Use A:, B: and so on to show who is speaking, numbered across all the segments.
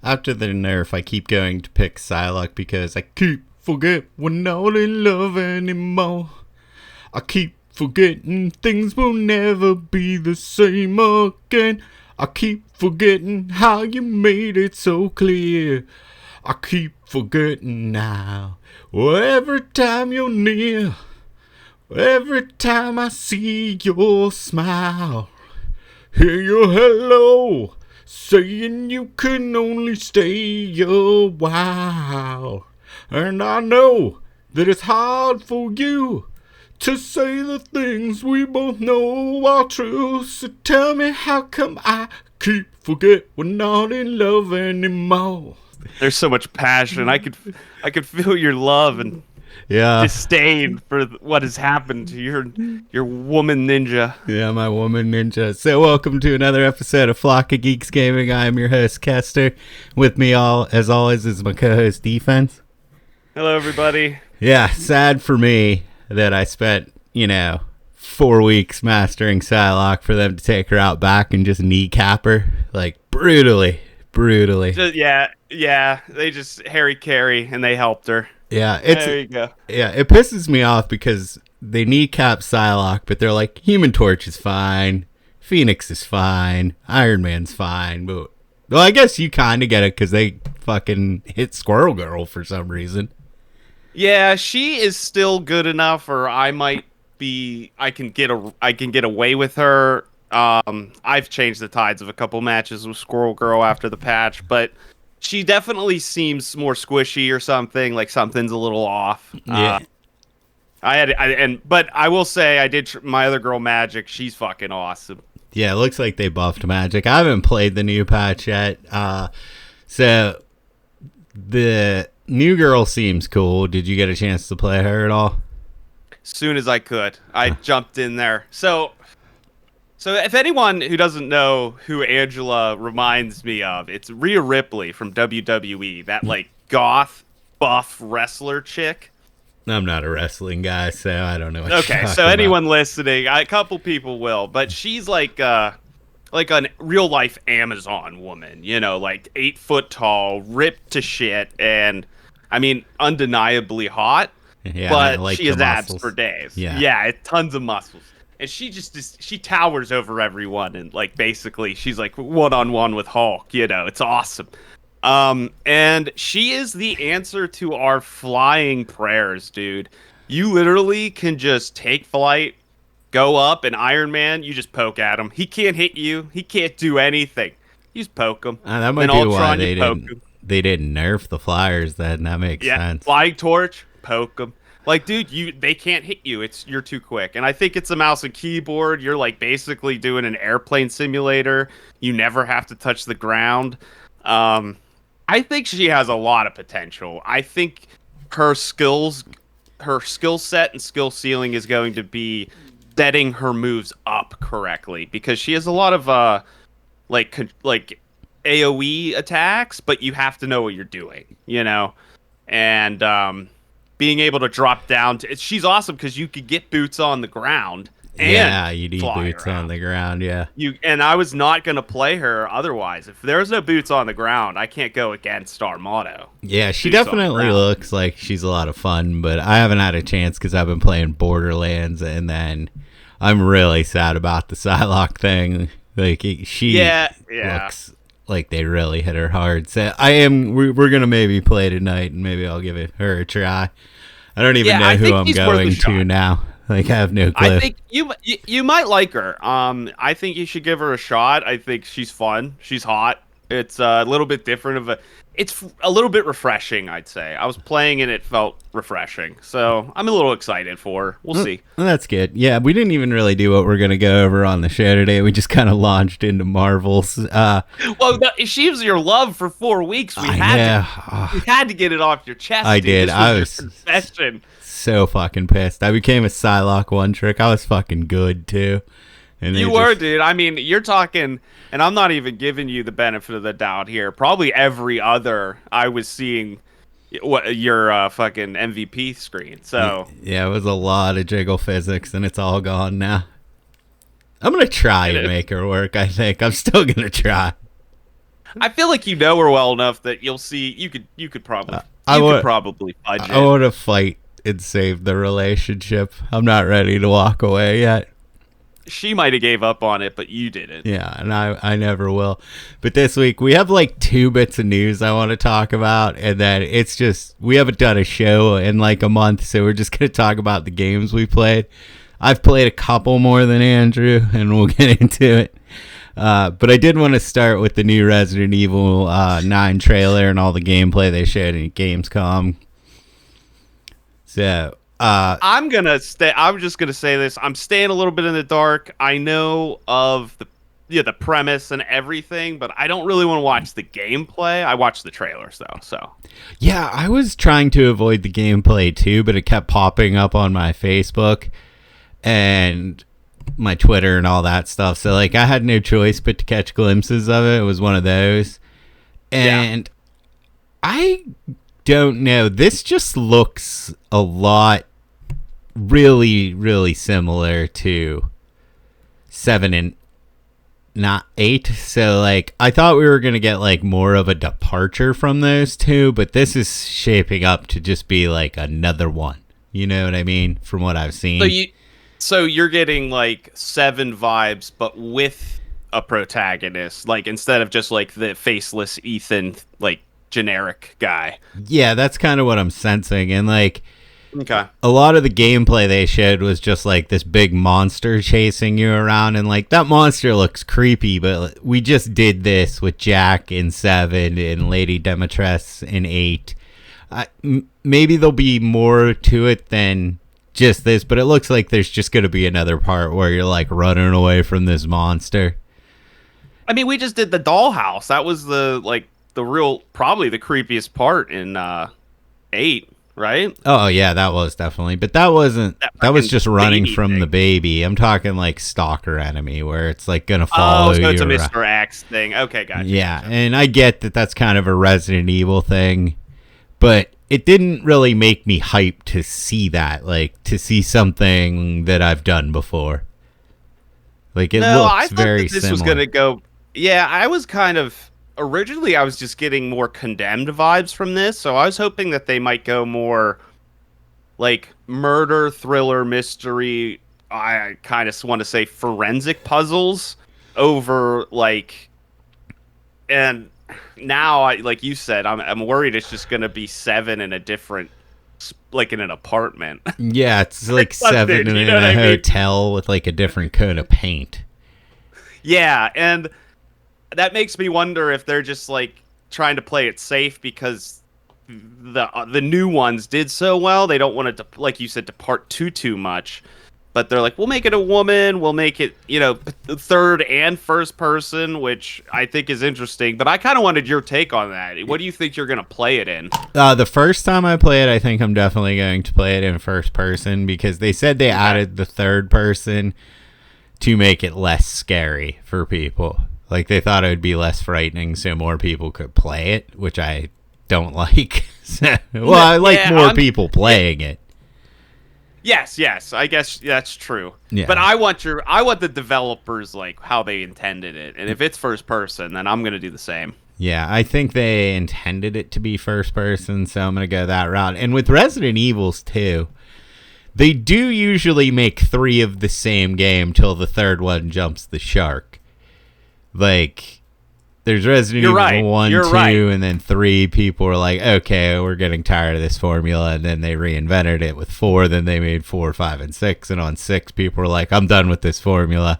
A: After the nerf, I keep going to pick Psylocke because I keep forget we're not in love anymore. I keep forgetting things will never be the same again. I keep forgetting how you made it so clear. I keep forgetting now. Well, every time you're near, every time I see your smile, hear your hello, saying you can only stay a while. And I know that it's hard for you to say the things we both know are true. So tell me, how come I keep forget we're not in love anymore?
B: There's so much passion. I could feel your love and
A: Yeah.
B: disdain for what has happened to your woman ninja.
A: Yeah, my woman ninja. So welcome to another episode of Flock of Geeks Gaming. I am your host, Kester. With me as always, is my co-host, Defense.
B: Hello, everybody.
A: Yeah, sad for me that I spent, 4 weeks mastering Psylocke for them to take her out back and just kneecap her. Like, brutally.
B: Yeah. They just Harry Carey, and they helped her.
A: Yeah,
B: there you go.
A: Yeah, it pisses me off because they kneecap Psylocke, but they're like, Human Torch is fine, Phoenix is fine, Iron Man's fine, but well, I guess you kind of get it because they fucking hit Squirrel Girl for some reason.
B: Yeah, she is still good enough, or I can get away with her. I've changed the tides of a couple matches with Squirrel Girl after the patch, but she definitely seems more squishy or something. Like something's a little off.
A: Yeah.
B: But I will say I did my other girl Magic. She's fucking awesome.
A: Yeah, it looks like they buffed Magic. I haven't played the new patch yet. So the new girl seems cool. Did you get a chance to play her at all?
B: As soon as I could, I jumped in there. So if anyone who doesn't know who Angela reminds me of, it's Rhea Ripley from WWE, that like goth buff wrestler chick.
A: I'm not a wrestling guy, so I don't know what
B: Okay,
A: you're
B: so
A: talking
B: anyone
A: about.
B: listening, a couple people will, but she's like a real life Amazon woman, like 8 foot tall, ripped to shit, and I mean undeniably hot.
A: Yeah,
B: but
A: like
B: she has
A: the
B: abs
A: muscles.
B: for days.
A: Yeah,
B: Tons of muscles. And she she towers over everyone, and like basically she's like one-on-one with Hulk, it's awesome. And she is the answer to our flying prayers, dude. You literally can just take flight, go up, and Iron Man, you just poke at him. He can't hit you. He can't do anything. You just poke him.
A: That might be why they didn't nerf the flyers then. That makes sense.
B: Flying torch, poke him. Like, dude, they can't hit you. You're too quick. And I think it's a mouse and keyboard. You're like basically doing an airplane simulator. You never have to touch the ground. I think she has a lot of potential. I think her skill set and skill ceiling is going to be setting her moves up correctly, because she has a lot of like AoE attacks, but you have to know what you're doing, and being able to drop down she's awesome because you could get boots on the ground. And
A: you need boots on the ground. Yeah,
B: and I was not going to play her otherwise. If there's no boots on the ground, I can't go against our motto.
A: Yeah, she definitely looks like she's a lot of fun, but I haven't had a chance because I've been playing Borderlands, and then I'm really sad about the Psylocke thing. Like she looks like they really hit her hard. So we're gonna maybe play tonight, and maybe I'll give her a try. I don't even know who I'm going to now. Like, I have no clue.
B: I think you might like her. I think you should give her a shot. I think she's fun. She's hot. It's a little bit different it's a little bit refreshing, I'd say. I was playing and it felt refreshing. So I'm a little excited for her. We'll see.
A: Well, that's good. Yeah, we didn't even really do what we're going to go over on the show today. We just kind of launched into Marvels.
B: Well, she was your love for 4 weeks. We had to get it off your chest.
A: I did. I was
B: confession.
A: So fucking pissed. I became a Psylocke one trick. I was fucking good, too. And
B: you were, dude. I mean, you're talking, and I'm not even giving you the benefit of the doubt here. Probably every other I was seeing your fucking MVP screen. So
A: yeah, it was a lot of jiggle physics, and it's all gone now. I'm gonna try to make her work. I think I'm still gonna try.
B: I feel like you know her well enough that you'll see. You could probably fudge
A: I
B: it.
A: want to fight and save the relationship. I'm not ready to walk away yet.
B: She might have gave up on it, but you didn't.
A: Yeah, and I never will. But this week we have like 2 bits of news I want to talk about, and then it's just we haven't done a show in like a month, so we're just gonna talk about the games we played. I've played a couple more than Andrew, and we'll get into it. But I did want to start with the new Resident Evil 9 trailer and all the gameplay they showed in Gamescom. So
B: I'm just gonna say this. I'm staying a little bit in the dark. I know of the premise and everything, but I don't really want to watch the gameplay. I watched the trailers though. So
A: yeah, I was trying to avoid the gameplay too, but it kept popping up on my Facebook and my Twitter and all that stuff. So like I had no choice but to catch glimpses of it. It was one of those. And I don't know. This just looks a lot really, really similar to 7 and not 8. So like I thought we were going to get like more of a departure from those two, but this is shaping up to just be like another one. You know what I mean? From what I've seen.
B: So you're getting like 7 vibes, but with a protagonist, like instead of just like the faceless Ethan, like generic guy.
A: Yeah, that's kind of what I'm sensing. And like,
B: okay,
A: a lot of the gameplay they showed was just like this big monster chasing you around, and like that monster looks creepy, but we just did this with Jack in 7 and Lady Demetress in 8. Maybe there'll be more to it than just this, but it looks like there's just going to be another part where you're like running away from this monster.
B: I mean, we just did the dollhouse. That was probably the creepiest part in 8, right?
A: Oh yeah, that was definitely, but that wasn't. That was just running from the baby. I'm talking like stalker enemy, where it's like gonna follow you.
B: Oh, so it's a Mr. X thing. Okay, gotcha.
A: Yeah, and I get that that's kind of a Resident Evil thing, but it didn't really make me hyped to see that, like to see something that I've done before. Like it looks very similar.
B: This was gonna go. Yeah, I was kind of originally. I was just getting more Condemned vibes from this, so I was hoping that they might go more like murder, thriller, mystery. I kind of want to say forensic puzzles over like, and now like you said, I'm worried it's just gonna be 7 in a different, like in an apartment.
A: Yeah, it's like 7 in a hotel with like a different coat of paint.
B: Yeah, and that makes me wonder if they're just like trying to play it safe because the new ones did so well. They don't want it to, like you said, depart too much. But they're like, we'll make it a woman. We'll make it, third and first person, which I think is interesting. But I kind of wanted your take on that. What do you think you're going to play it in?
A: The first time I play it, I think I'm definitely going to play it in first person because they said they added the third person to make it less scary for people. Like, they thought it would be less frightening so more people could play it, which I don't like. I like more people playing it.
B: Yes, I guess that's true.
A: Yeah.
B: But I want the developers, like, how they intended it. And if it's first person, then I'm going to do the same.
A: Yeah, I think they intended it to be first person, so I'm going to go that route. And with Resident Evils, too, they do usually make 3 of the same game till the third one jumps the shark. Like, there's Resident Evil 1, 2, and then 3. People were like, okay, we're getting tired of this formula. And then they reinvented it with 4. Then they made 4, 5, and 6. And on 6, people were like, I'm done with this formula.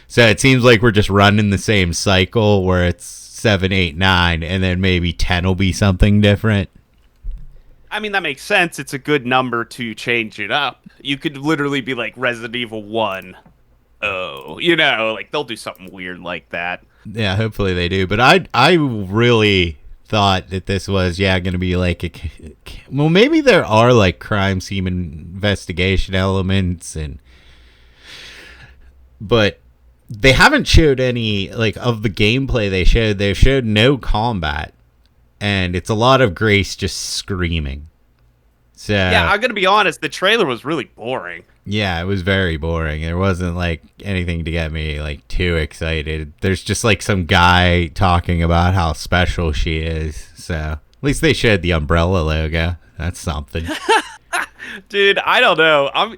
A: So it seems like we're just running the same cycle where it's 7, 8, 9, and then maybe 10 will be something different.
B: I mean, that makes sense. It's a good number to change it up. You could literally be like Resident Evil 1. Oh, like they'll do something weird like that.
A: Yeah, hopefully they do. But I really thought that this was going to be like well, maybe there are like crime scene investigation elements but they haven't showed any like of the gameplay they've showed no combat, and it's a lot of Grace just screaming. So
B: Yeah, I'm gonna be honest. The trailer was really boring.
A: yeah, it was very boring. There wasn't like anything to get me like too excited. There's just like some guy talking about how special she is. So at least they showed the umbrella logo. That's something.
B: Dude, I don't know.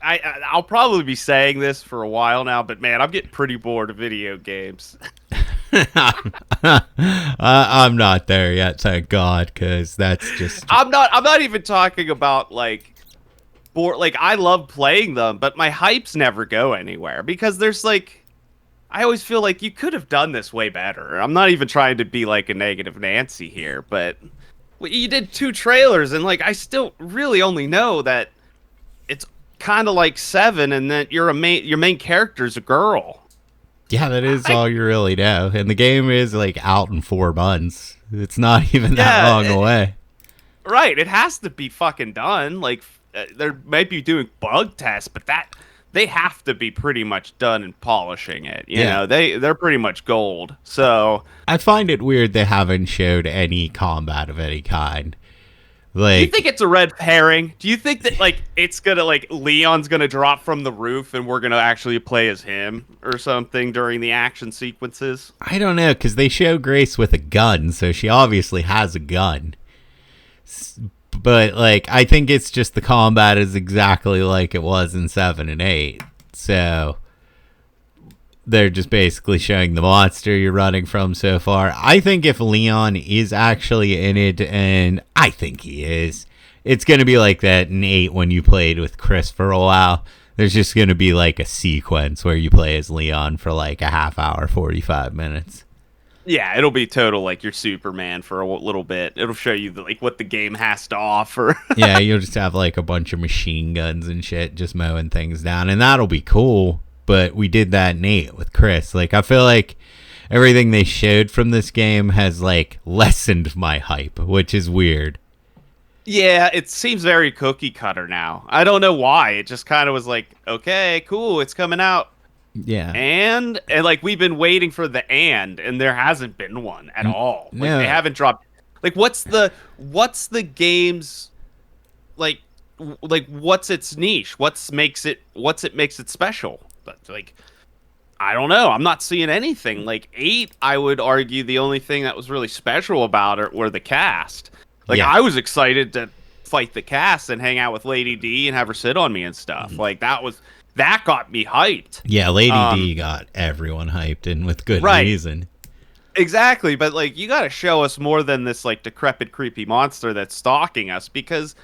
B: I'll probably be saying this for a while now, but man, I'm getting pretty bored of video games.
A: I'm not there yet, thank God, because that's just.
B: I'm not even talking about like like I love playing them, but my hypes never go anywhere because there's like I always feel like you could have done this way better. I'm not even trying to be like a negative Nancy here, but you did 2 trailers and like I still really only know that it's kind of like 7 and that your main character's a girl.
A: Yeah, that is all you really know. And the game is like out in 4 months. It's not even that long away.
B: Right, it has to be fucking done. Like they might be doing bug tests, but they have to be pretty much done and polishing it. You know, they're pretty much gold. So
A: I find it weird they haven't showed any combat of any kind. Like,
B: do you think it's a red herring? Do you think that like it's gonna like Leon's gonna drop from the roof and we're gonna actually play as him or something during the action sequences?
A: I don't know, because they show Grace with a gun, so she obviously has a gun. But like, I think it's just the combat is exactly like it was in 7 and 8. So they're just basically showing the monster you're running from so far. I think if Leon is actually in it, and I think he is, it's going to be like that in 8 when you played with Chris for a while. There's just going to be like a sequence where you play as Leon for like a half hour, 45 minutes.
B: Yeah, it'll be total like you're Superman for a little bit. It'll show you like what the game has to offer.
A: Yeah, you'll just have like a bunch of machine guns and shit just mowing things down, and that'll be cool. But we did that in 8 with Chris. Like, I feel like everything they showed from this game has like lessened my hype, which is weird.
B: Yeah, it seems very cookie cutter now. I don't know why. It just kind of was like, okay, cool, it's coming out.
A: Yeah.
B: And like we've been waiting for the and there hasn't been one at all. Like
A: no.
B: They haven't dropped. Like what's the game's like what's its niche? What's it makes it special? But like I don't know. I'm not seeing anything. Like 8, I would argue the only thing that was really special about it were the cast. Like I was excited to fight the cast and hang out with Lady D and have her sit on me and stuff. Like that got me hyped.
A: Yeah, Lady D got everyone hyped, and with good reason.
B: Exactly, but like you got to show us more than this like decrepit, creepy monster that's stalking us. Because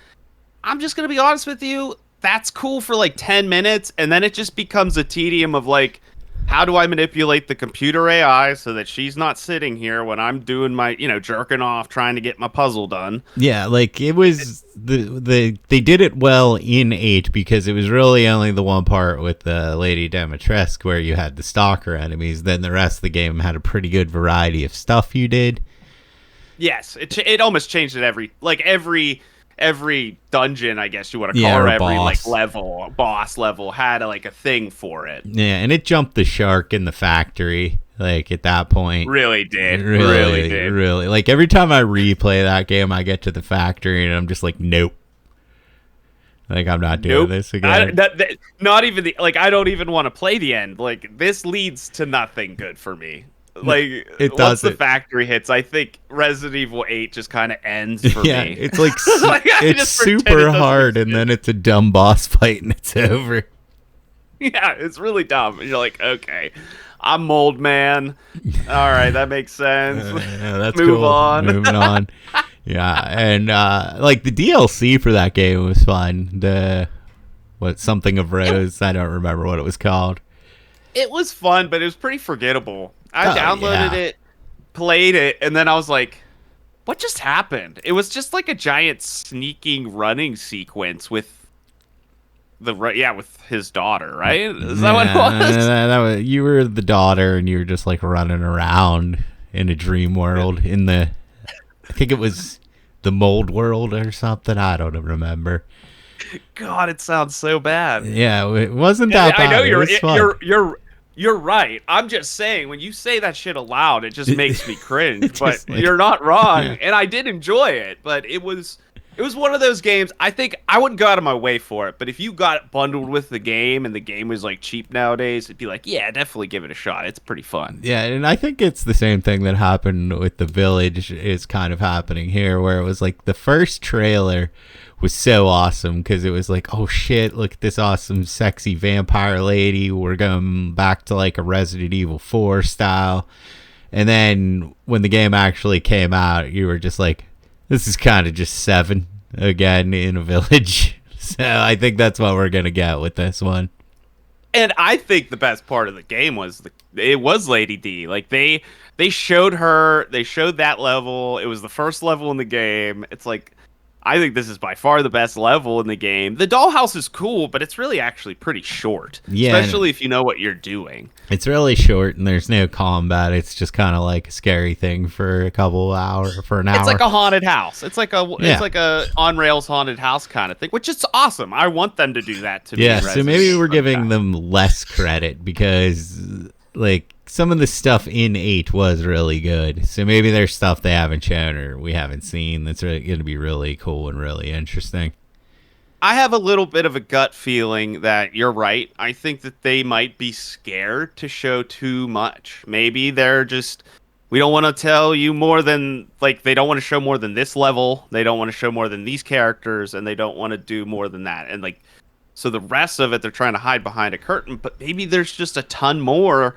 B: I'm just gonna be honest with you, that's cool for like 10 minutes, and then it just becomes a tedium of like, how do I manipulate the computer AI so that she's not sitting here when I'm doing my, jerking off trying to get my puzzle done?
A: Yeah, like it was they did it well in 8 because it was really only the one part with the Lady Dimitrescu where you had the stalker enemies. Then the rest of the game had a pretty good variety of stuff you did.
B: Yes, it almost changed it every dungeon, I guess you want to call it, every like boss level had like a thing for it.
A: Yeah, and it jumped the shark in the factory. Like at that point,
B: really did.
A: Like every time I replay that game, I get to the factory and I'm just like, nope. Like I'm not doing this again.
B: Not even I don't even want to play the end. Like this leads to nothing good for me. Like once the factory hits, I think Resident Evil 8 just kind of ends for me.
A: It's like it's super hard, and then it's a dumb boss fight, and it's over.
B: Yeah, it's really dumb. You're like, okay, I'm Mold Man. All right, that makes sense.
A: Yeah, that's
B: Move
A: cool.
B: on.
A: Moving on. Yeah, and like the DLC for that game was fun. Something of Rose. I don't remember what it was called.
B: It was fun, but it was pretty forgettable. I downloaded it, played it, and then I was like, what just happened? It was just like a giant sneaking running sequence with with his daughter, right? Is that what it was?
A: That was? You were the daughter, and you were just like running around in a dream world I think it was the mold world or something. I don't remember.
B: God, it sounds so bad.
A: Yeah, it wasn't that bad.
B: I know you're right. I'm just saying, when you say that shit aloud, it just makes me cringe. But you're not wrong, and I did enjoy it. But it was It was one of those games. I think I wouldn't go out of my way for it, but if you got it bundled with the game and the game was like cheap nowadays, it'd be like, yeah, definitely give it a shot. It's pretty fun.
A: Yeah, and I think it's the same thing that happened with The Village is kind of happening here, where it was like the first trailer was so awesome because it was like, oh shit, look at this awesome, sexy vampire lady. We're going back to like a Resident Evil 4 style. And then when the game actually came out, you were just like, this is kind of just Seven again in a village. So I think that's what we're going to get with this one.
B: And I think the best part of the game was it was Lady D. Like they showed her, they showed that level. It was the first level in the game. It's like, I think this is by far the best level in the game. The dollhouse is cool, but it's really actually pretty short. Yeah, especially if you know what you're doing.
A: It's really short, and there's no combat. It's just kind of like a scary thing for a couple of hours, for an hour.
B: It's like a haunted house. It's like a on rails haunted house kind of thing, which is awesome. I want them to do that to me.
A: Yeah, so maybe we're giving them less credit because like some of the stuff in 8 was really good. So maybe there's stuff they haven't shown or we haven't seen that's going to be really cool and really interesting.
B: I have a little bit of a gut feeling that you're right. I think that they might be scared to show too much. Maybe they're just, we don't want to tell you more than, like, they don't want to show more than this level. They don't want to show more than these characters, and they don't want to do more than that. And, like, so the rest of it, they're trying to hide behind a curtain, but maybe there's just a ton more,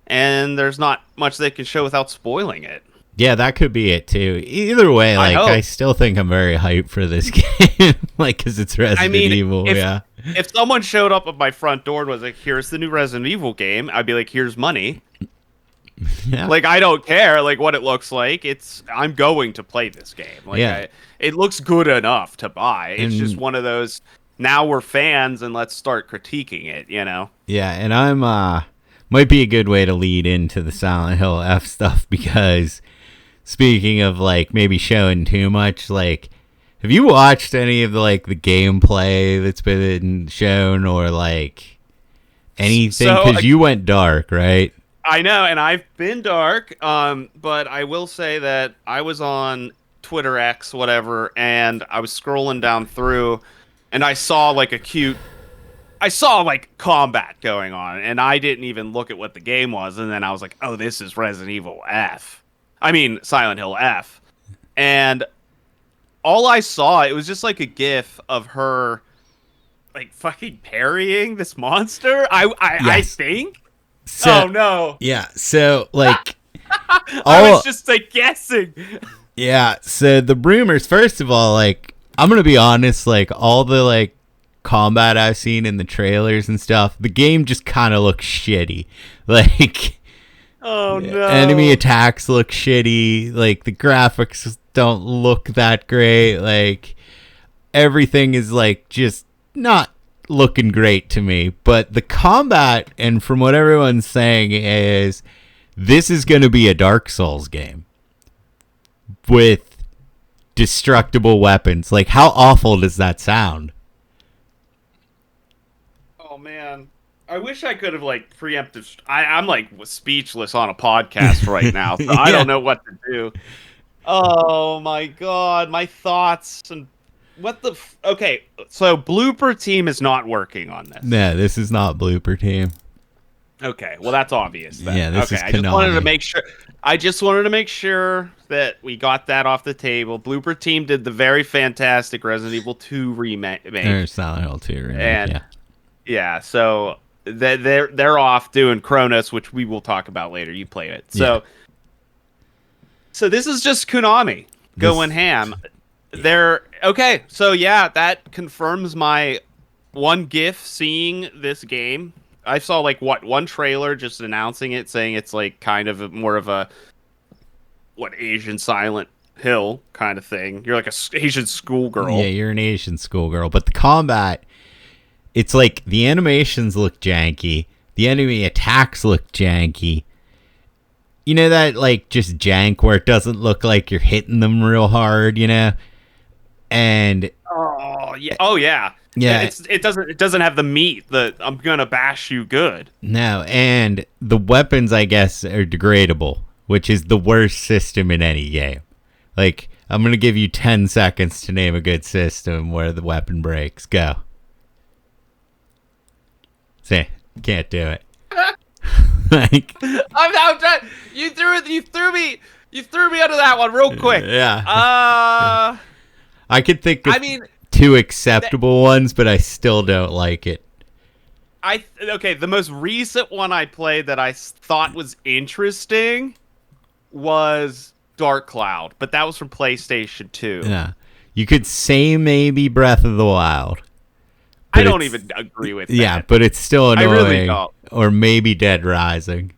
B: and there's not much they can show without spoiling it.
A: Yeah, that could be it too. Either way, like I still think I'm very hyped for this game, like because it's Resident Evil.
B: If someone showed up at my front door and was like, "Here's the new Resident Evil game," I'd be like, "Here's money." Yeah. Like I don't care like what it looks like. I'm going to play this game. Like it looks good enough to buy. It's just one of those. Now we're fans and let's start critiquing it. You know.
A: Yeah, and I'm might be a good way to lead into the Silent Hill F stuff because. Speaking of like maybe showing too much, like have you watched any of the like the gameplay that's been shown or like anything? Because you went dark, right?
B: I know, and I've been dark. But I will say that I was on Twitter X, whatever, and I was scrolling down through, and I saw like combat going on, and I didn't even look at what the game was, and then I was like, oh, this is Resident Evil F. Silent Hill F. And all I saw, it was just like a gif of her like fucking parrying this monster. I think. So, oh no.
A: Yeah, so like
B: I was just like guessing.
A: Yeah, so the rumors, first of all, like I'm gonna be honest, like all the like combat I've seen in the trailers and stuff, the game just kinda looks shitty. Like
B: oh no.
A: Enemy attacks look shitty. Like the graphics don't look that great. Like everything is like just not looking great to me. But the combat, and from what everyone's saying, is this is going to be a Dark Souls game with destructible weapons. Like how awful does that sound?
B: Oh man. I wish I could have like preempted. I'm like speechless on a podcast right now, so I don't know what to do. Oh my god, my thoughts and what the. Okay, so Bloober Team is not working on this.
A: No, this is not Bloober Team.
B: Okay, well that's obvious then.
A: Yeah, this is Konami.
B: I just wanted to make sure that we got that off the table. Bloober Team did the very fantastic Resident Evil 2 remake.
A: Or Silent Hill 2 remake.
B: And yeah, so. They're off doing Cronos, which we will talk about later. You play it, so this is just Konami going ham. They're okay. So yeah, that confirms my one GIF seeing this game. I saw like one trailer just announcing it, saying it's like kind of more of a Asian Silent Hill kind of thing. You're like a Asian schoolgirl.
A: Yeah, you're an Asian schoolgirl, but the combat. It's like the animations look janky. The enemy attacks look janky. You know that like just jank where it doesn't look like you're hitting them real hard, you know? And
B: yeah. It doesn't have the meat that I'm gonna bash you good.
A: No, and the weapons I guess are degradable, which is the worst system in any game. Like I'm going to give you 10 seconds to name a good system where the weapon breaks. Go. See, can't do it. Like,
B: I'm trying. You threw me under that one real quick.
A: Yeah.
B: I
A: could think of two acceptable ones, but I still don't like it.
B: Okay, the most recent one I played that I thought was interesting was Dark Cloud, but that was from PlayStation 2.
A: Yeah. You could say maybe Breath of the Wild.
B: I don't even agree with that.
A: Yeah, but it's still annoying.
B: I really don't.
A: Or maybe Dead Rising.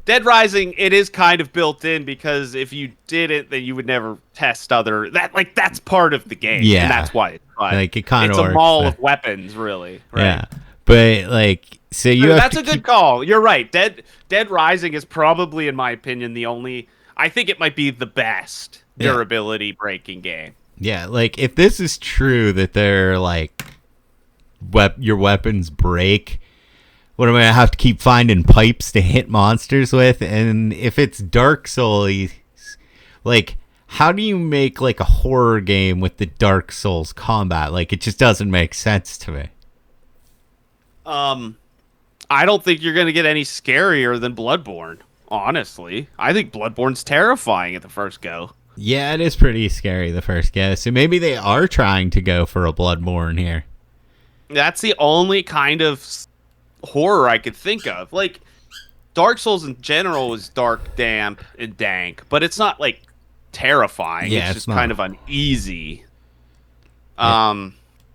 B: Dead Rising, it is kind of built in because if you did it, then you would never test that's part of the game.
A: Yeah.
B: And that's why it's fun.
A: Like, it kind of
B: It's a mall of weapons, really. Right?
A: Yeah. But, like, so you have
B: that's a good call. You're right. Dead Rising is probably, in my opinion, the only... I think it might be the best durability breaking game.
A: Yeah, like, if this is true that they're, like, your weapons break... What am I going to have to keep finding pipes to hit monsters with? And if it's Dark Souls, like, how do you make, like, a horror game with the Dark Souls combat? Like, it just doesn't make sense to me.
B: I don't think you're going to get any scarier than Bloodborne, honestly. I think Bloodborne's terrifying at the first go.
A: Yeah, it is pretty scary the first go. So maybe they are trying to go for a Bloodborne here.
B: That's the only kind of horror I could think of. Like, Dark Souls in general is dark, damp, and dank, but it's not like terrifying.
A: Yeah,
B: it's just kind of uneasy. Yeah.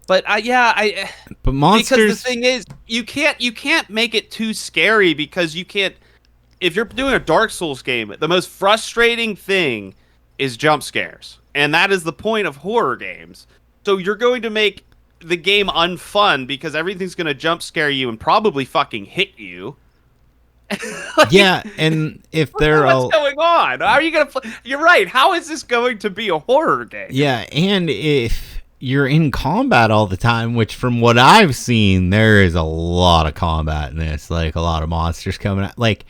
B: But
A: but monsters,
B: because the thing is, you can't make it too scary because you can't. If you're doing a Dark Souls game, the most frustrating thing is jump scares, and that is the point of horror games. So you're going to make the game unfun because everything's going to jump scare you and probably fucking hit you.
A: Like, yeah, and if they're
B: what's going on? How are you going to You're right. How is this going to be a horror game?
A: Yeah, and if you're in combat all the time, which from what I've seen, there is a lot of combat in this, like a lot of monsters coming out. Like,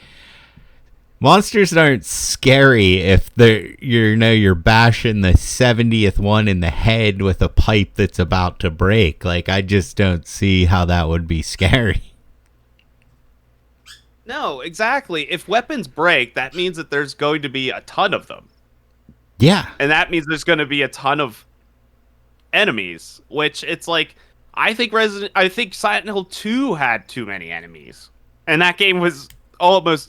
A: monsters aren't scary if you're bashing the 70th one in the head with a pipe that's about to break. Like, I just don't see how that would be scary.
B: No, exactly. If weapons break, that means that there's going to be a ton of them.
A: Yeah.
B: And that means there's going to be a ton of enemies, which it's like, I think Silent Hill 2 had too many enemies. And that game was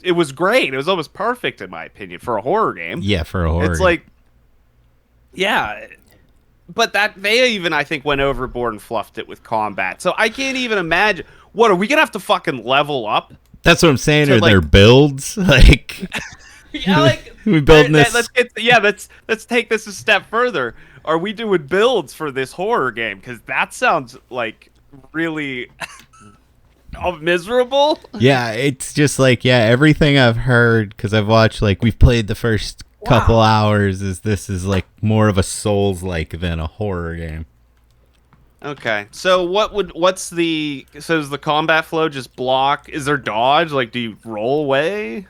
B: it was great. It was almost perfect in my opinion for a horror game.
A: Yeah, for a horror.
B: It's like, yeah, but that they even I think went overboard and fluffed it with combat. So I can't even imagine. What are we gonna have to fucking level up?
A: That's what I'm saying. Are
B: like,
A: there builds like?
B: Yeah, like
A: we building this.
B: Let's take this a step further. Are we doing builds for this horror game? Because that sounds like really. Miserable. Yeah,
A: it's just like everything I've heard because I've watched we've played the first couple hours is this is like more of a Souls-like than a horror game.
B: Okay, so is the combat flow just block? Is there dodge? Like, do you roll away?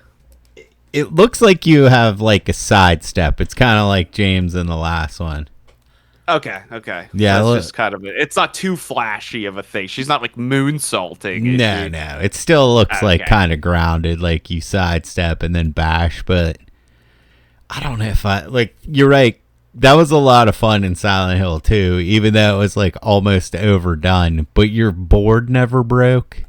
A: It looks like you have like a sidestep. It's kind of like James in the last one.
B: Okay.
A: Yeah,
B: that's just kind of it's not too flashy of a thing. She's not like moonsaulting.
A: No. It still looks like kind of grounded, like you sidestep and then bash. But I don't know if you're right. That was a lot of fun in Silent Hill 2, even though it was like almost overdone. But your board never broke.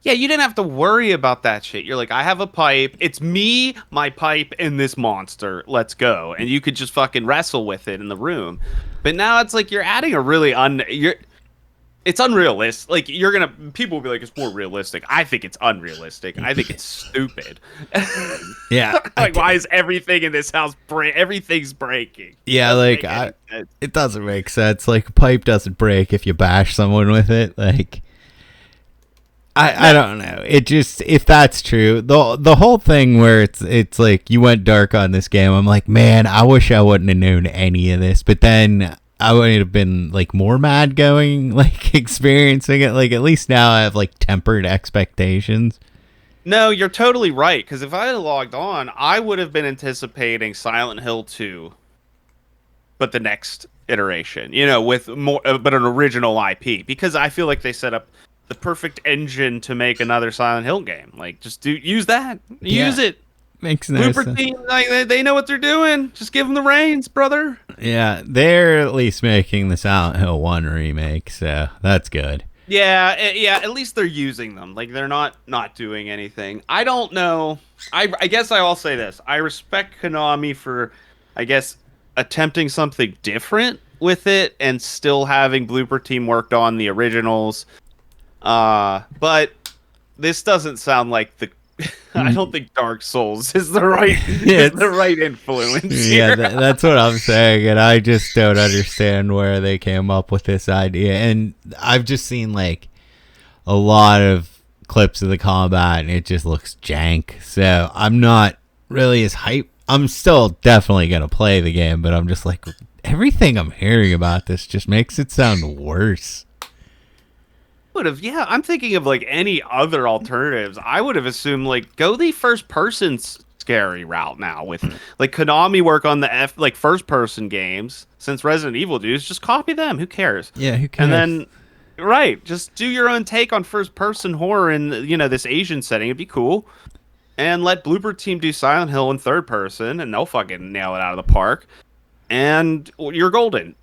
B: Yeah, you didn't have to worry about that shit. You're like, I have a pipe. It's me, my pipe, and this monster. Let's go. And you could just fucking wrestle with it in the room. But now it's like you're adding a really it's unrealistic. Like people will be like, it's more realistic. I think it's unrealistic. I think it's stupid.
A: Yeah.
B: Like, why is everything in this house everything's breaking?
A: Yeah, like it doesn't make sense. Like a pipe doesn't break if you bash someone with it. Like. I don't know. It just, if that's true, the whole thing where it's like you went dark on this game, I'm like, man, I wish I wouldn't have known any of this. But then I would have been like more mad experiencing it. Like at least now I have like tempered expectations.
B: No, you're totally right. Because if I had logged on, I would have been anticipating Silent Hill 2, but the next iteration, with more, but an original IP. Because I feel like they set up the perfect engine to make another Silent Hill game. Like, just use that, use it.
A: Makes no
B: Bloober
A: sense.
B: Team, like they know what they're doing. Just give them the reins, brother.
A: Yeah, they're at least making the Silent Hill 1 remake, so that's good.
B: Yeah. At least they're using them. Like they're not doing anything. I don't know. I guess I'll say this. I respect Konami for, I guess, attempting something different with it and still having Bloober Team worked on the originals. But this doesn't sound like the. I don't think Dark Souls is the right influence.
A: Yeah,
B: here.
A: that's what I'm saying, and I just don't understand where they came up with this idea. And I've just seen like a lot of clips of the combat, and it just looks jank. So I'm not really as hyped. I'm still definitely gonna play the game, but I'm just like, everything I'm hearing about this just makes it sound worse.
B: I'm thinking of like any other alternatives. I would have assumed like go the first person scary route now with like Konami work on the first person games since Resident Evil dudes, just copy them. Who cares?
A: Yeah, who cares?
B: And then just do your own take on first person horror in this Asian setting. It'd be cool. And let Bloober Team do Silent Hill in third person, and they'll fucking nail it out of the park. And you're golden.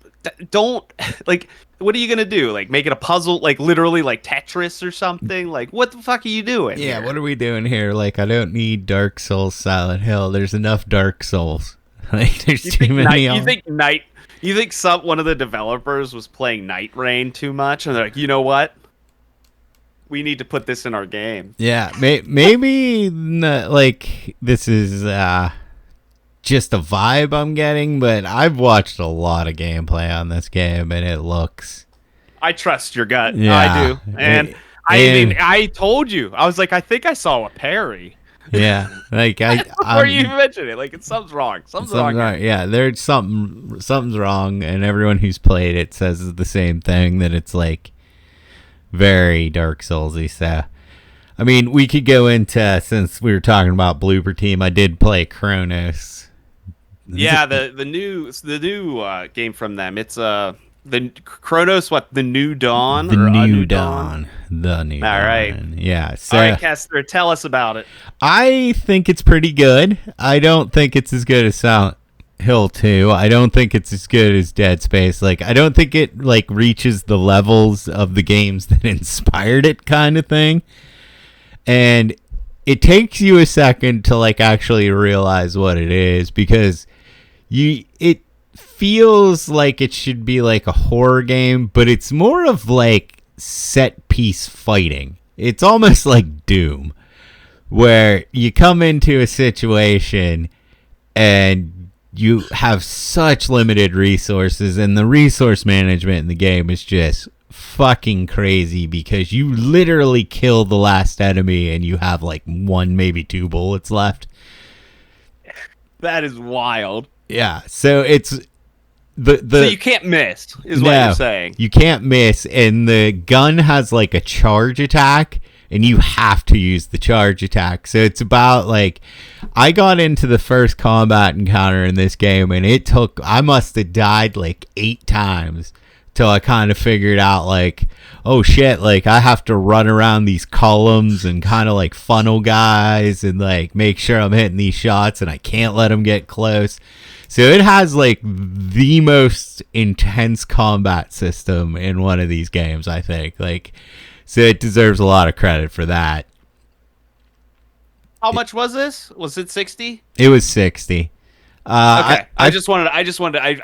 B: Don't like. What are you gonna do? Like make it a puzzle, like literally like Tetris or something? Like what the fuck are you doing?
A: Yeah,
B: here?
A: what are we doing here? Like I don't need Dark Souls, Silent Hill. There's enough Dark Souls. Like there's too many.
B: You think one of the developers was playing Night Rain too much, and they're like, you know what? We need to put this in our game.
A: Yeah, maybe like this is just a vibe I'm getting, but I've watched a lot of gameplay on this game, and it looks.
B: I trust your gut.
A: Yeah,
B: I do, and I told you. I was like, I think I saw a parry.
A: Yeah, like
B: before you even mentioned it, like something's wrong. Something's wrong.
A: Yeah, there's something's wrong, and everyone who's played it says the same thing, that it's like very Dark Soulsy. So, I mean, we could go into, since we were talking about Bloober Team, I did play Cronos.
B: Yeah, the new game from them. It's the Cronos. What, the New Dawn?
A: The New Dawn. The New Dawn.
B: All right.
A: Yeah. So,
B: all right, Kester, tell us about it.
A: I think it's pretty good. I don't think it's as good as Silent Hill 2. I don't think it's as good as Dead Space. Like, I don't think it like reaches the levels of the games that inspired it, kind of thing. And it takes you a second to like actually realize what it is, because it feels like it should be like a horror game, but it's more of like set piece fighting. It's almost like Doom, where you come into a situation and you have such limited resources, and the resource management in the game is just fucking crazy, because you literally kill the last enemy and you have like 1, maybe 2 bullets left.
B: That is wild.
A: Yeah, so it's so
B: you can't miss, is what you're saying.
A: You can't miss, and the gun has like a charge attack, and you have to use the charge attack. So it's about like, I got into the first combat encounter in this game, and I must have died like 8 times till I kind of figured out like, oh shit, like I have to run around these columns and kind of like funnel guys and like make sure I'm hitting these shots, and I can't let them get close. So it has like the most intense combat system in one of these games, I think. Like, so it deserves a lot of credit for that.
B: How much was this? Was it 60?
A: It was 60.
B: Okay. I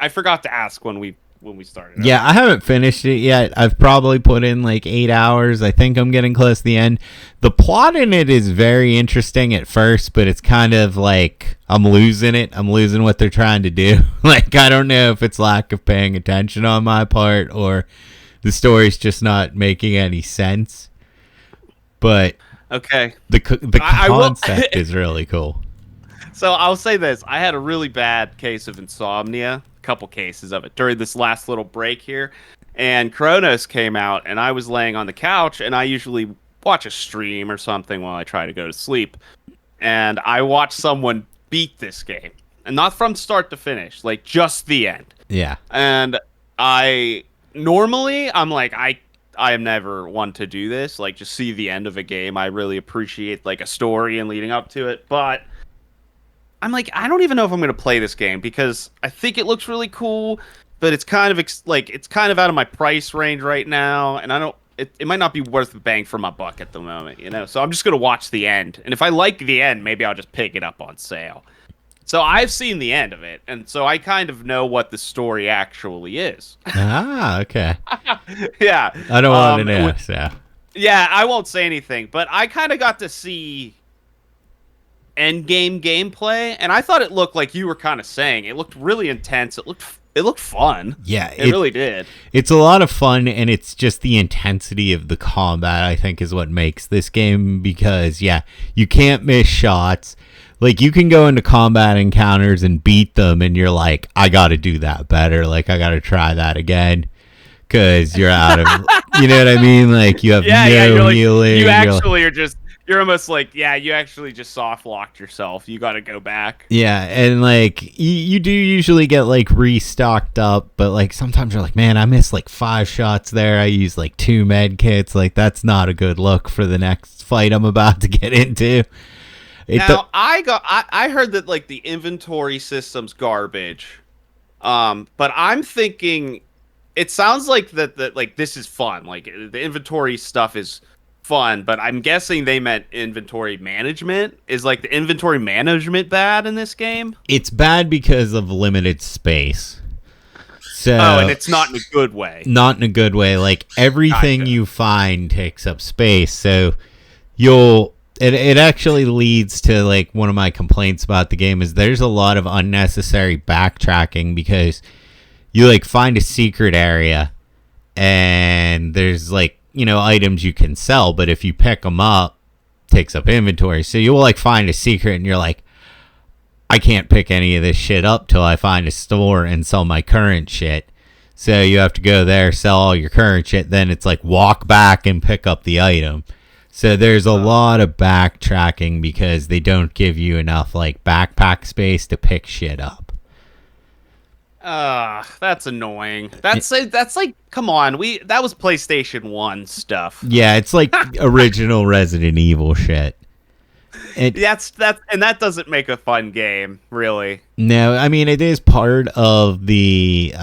B: forgot to ask when we started.
A: Yeah, I haven't finished it yet. I've probably put in like 8 hours. I think I'm getting close to the end. The plot in it is very interesting at first, but it's kind of like I'm losing it. I'm losing what they're trying to do. Like, I don't know if it's lack of paying attention on my part or the story's just not making any sense. But
B: okay,
A: the concept is really cool.
B: So I'll say this. I had a really bad case of insomnia. Couple cases of it during this last little break here, and Cronos came out, and I was laying on the couch, and I usually watch a stream or something while I try to go to sleep, and I watched someone beat this game, and not from start to finish, like just the end.
A: Yeah.
B: And I'm like, I am never one to do this, like just see the end of a game. I really appreciate like a story and leading up to it, but I'm like, I don't even know if I'm going to play this game because I think it looks really cool, but it's kind of it's kind of out of my price range right now, and I don't. It might not be worth the bang for my buck at the moment, you know. So I'm just going to watch the end, and if I like the end, maybe I'll just pick it up on sale. So I've seen the end of it, and so I kind of know what the story actually is.
A: Ah, okay.
B: Yeah.
A: I don't want to know. So.
B: Yeah, I won't say anything, but I kind of got to see end game gameplay, and I thought it looked like you were kind of saying. It looked really intense. It looked fun.
A: Yeah,
B: it really did.
A: It's a lot of fun, and it's just the intensity of the combat, I think, is what makes this game, because, yeah, you can't miss shots. Like, you can go into combat encounters and beat them, and you're like, I gotta do that better. Like, I gotta try that again. Because you're out of... you know what I mean? Like, you have no healing.
B: You're almost like, yeah, you actually just soft locked yourself. You got to go back.
A: Yeah, and like you do usually get like restocked up, but like sometimes you're like, man, I missed like 5 shots there. I used like 2 med kits. Like that's not a good look for the next fight I'm about to get into.
B: I heard that like the inventory system's garbage. But I'm thinking it sounds like that like this is fun. Like the inventory stuff is fun, but I'm guessing they meant inventory management. Is like the inventory management bad in this game?
A: It's bad because of limited space. So,
B: and it's not in a good way.
A: Not in a good way. Like everything you find takes up space. So it actually leads to like one of my complaints about the game is there's a lot of unnecessary backtracking because you like find a secret area and there's like, you know, items you can sell, but if you pick them up, it takes up inventory. So you'll like find a secret and you're like, I can't pick any of this shit up till I find a store and sell my current shit. So you have to go there, sell all your current shit, then it's like walk back and pick up the item. So there's a lot of backtracking because they don't give you enough like backpack space to pick shit up.
B: That's annoying. That's like, come on, that was PlayStation 1 stuff.
A: Yeah, it's like original Resident Evil shit.
B: That doesn't make a fun game, really.
A: No, I mean it is part of the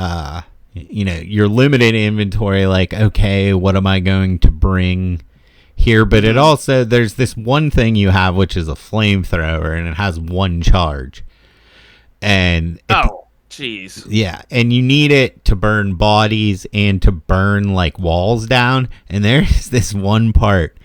A: you know, your limited inventory, like, okay, what am I going to bring here? But it also, there's this one thing you have which is a flamethrower and it has 1 charge. And
B: jeez.
A: Yeah, and you need it to burn bodies and to burn like walls down. And there's this one part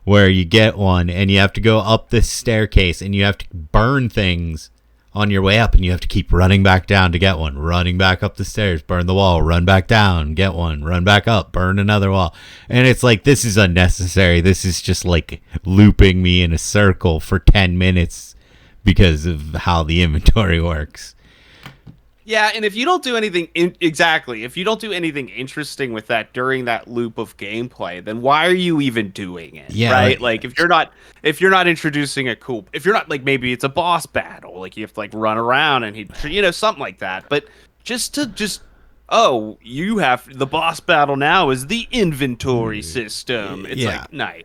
A: where you get one and you have to go up this staircase and you have to burn things on your way up and you have to keep running back down to get one, running back up the stairs, burn the wall, run back down, get one, run back up, burn another wall. And it's like, this is unnecessary. This is just like looping me in a circle for 10 minutes because of how the inventory works.
B: Yeah, and if you don't do anything if you don't do anything interesting with that during that loop of gameplay, then why are you even doing it?
A: Yeah,
B: right? Like if you're not introducing if you're not like, maybe it's a boss battle, like you have to like run around and something like that. But you have the boss battle now is the inventory system. It's like nice.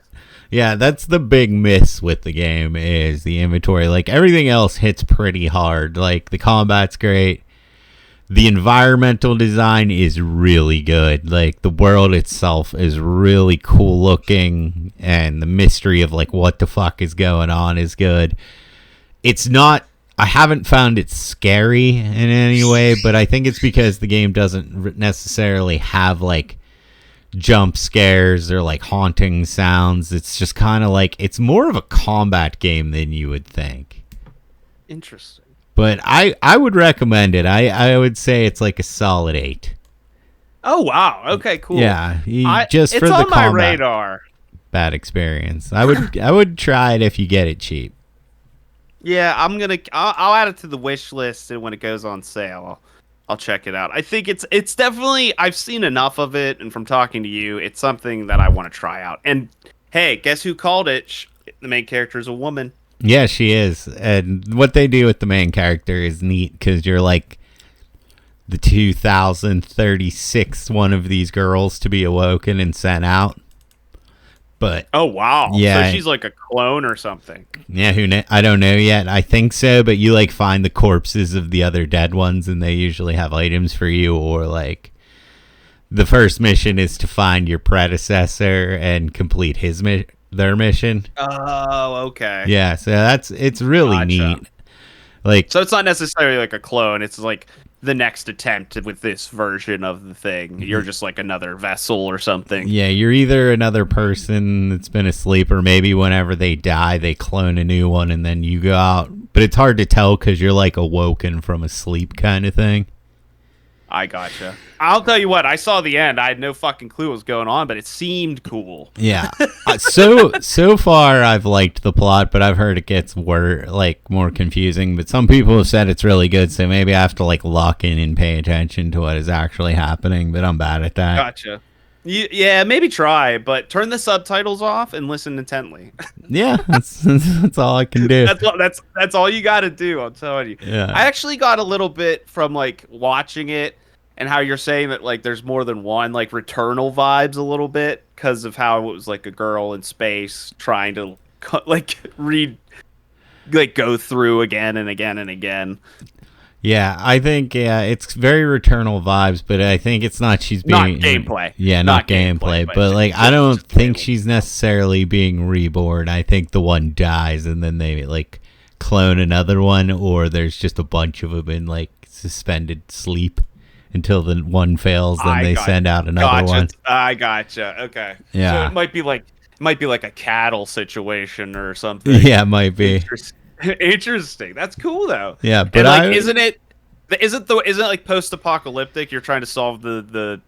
A: Yeah, that's the big miss with the game is the inventory. Like everything else hits pretty hard. Like the combat's great. The environmental design is really good. Like the world itself is really cool looking and the mystery of like what the fuck is going on is good. It's not, I haven't found it scary in any way, but I think it's because the game doesn't necessarily have like jump scares or like haunting sounds. It's just kind of like, it's more of a combat game than you would think.
B: Interesting.
A: But I would recommend it. I would say it's like a solid 8.
B: Oh wow! Okay, cool.
A: Yeah,
B: it's
A: for the
B: on my
A: combat,
B: radar.
A: Bad experience. I would try it if you get it cheap.
B: Yeah, I'll add it to the wish list, and when it goes on sale, I'll check it out. I think it's definitely, I've seen enough of it, and from talking to you, it's something that I want to try out. And hey, guess who called it? The main character is a woman.
A: Yeah, she is. And what they do with the main character is neat because you're like the 2036th one of these girls to be awoken and sent out. But
B: oh wow,
A: yeah,
B: so she's like a clone or something.
A: Yeah, I don't know yet. I think so, but you like find the corpses of the other dead ones, and they usually have items for you. Or like the first mission is to find your predecessor and complete their mission.
B: Oh, okay.
A: Yeah, so it's really neat. Like,
B: so it's not necessarily like a clone. It's like the next attempt with this version of the thing. You're just like another vessel or something.
A: Yeah, you're either another person that's been asleep, or maybe whenever they die, they clone a new one, and then you go out. But it's hard to tell because you're like awoken from a sleep kind of thing.
B: I gotcha. I'll tell you what, I saw the end. I had no fucking clue what was going on, but it seemed cool.
A: Yeah. So far, I've liked the plot, but I've heard it gets more confusing. But some people have said it's really good, so maybe I have to like lock in and pay attention to what is actually happening. But I'm bad at that.
B: Gotcha. Yeah, maybe try, but turn the subtitles off and listen intently.
A: Yeah, that's all I can do.
B: That's all you got to do. I'm telling you.
A: Yeah.
B: I actually got a little bit from like watching it and how you're saying that like there's more than one, like Returnal vibes a little bit because of how it was like a girl in space trying to like go through again and again and again.
A: Yeah, I think it's very Returnal vibes, but I think it's not she's being
B: not gameplay.
A: Yeah, not gameplay, but like I don't think she's necessarily being reborn. I think the one dies and then they like clone another one, or there's just a bunch of them in like suspended sleep until the one fails, then they send out another one.
B: I gotcha. Okay.
A: Yeah.
B: So it might be like a cattle situation or something.
A: Yeah, it might be.
B: Interesting. That's cool though.
A: Yeah, but
B: like, isn't it like post-apocalyptic? You're trying to solve the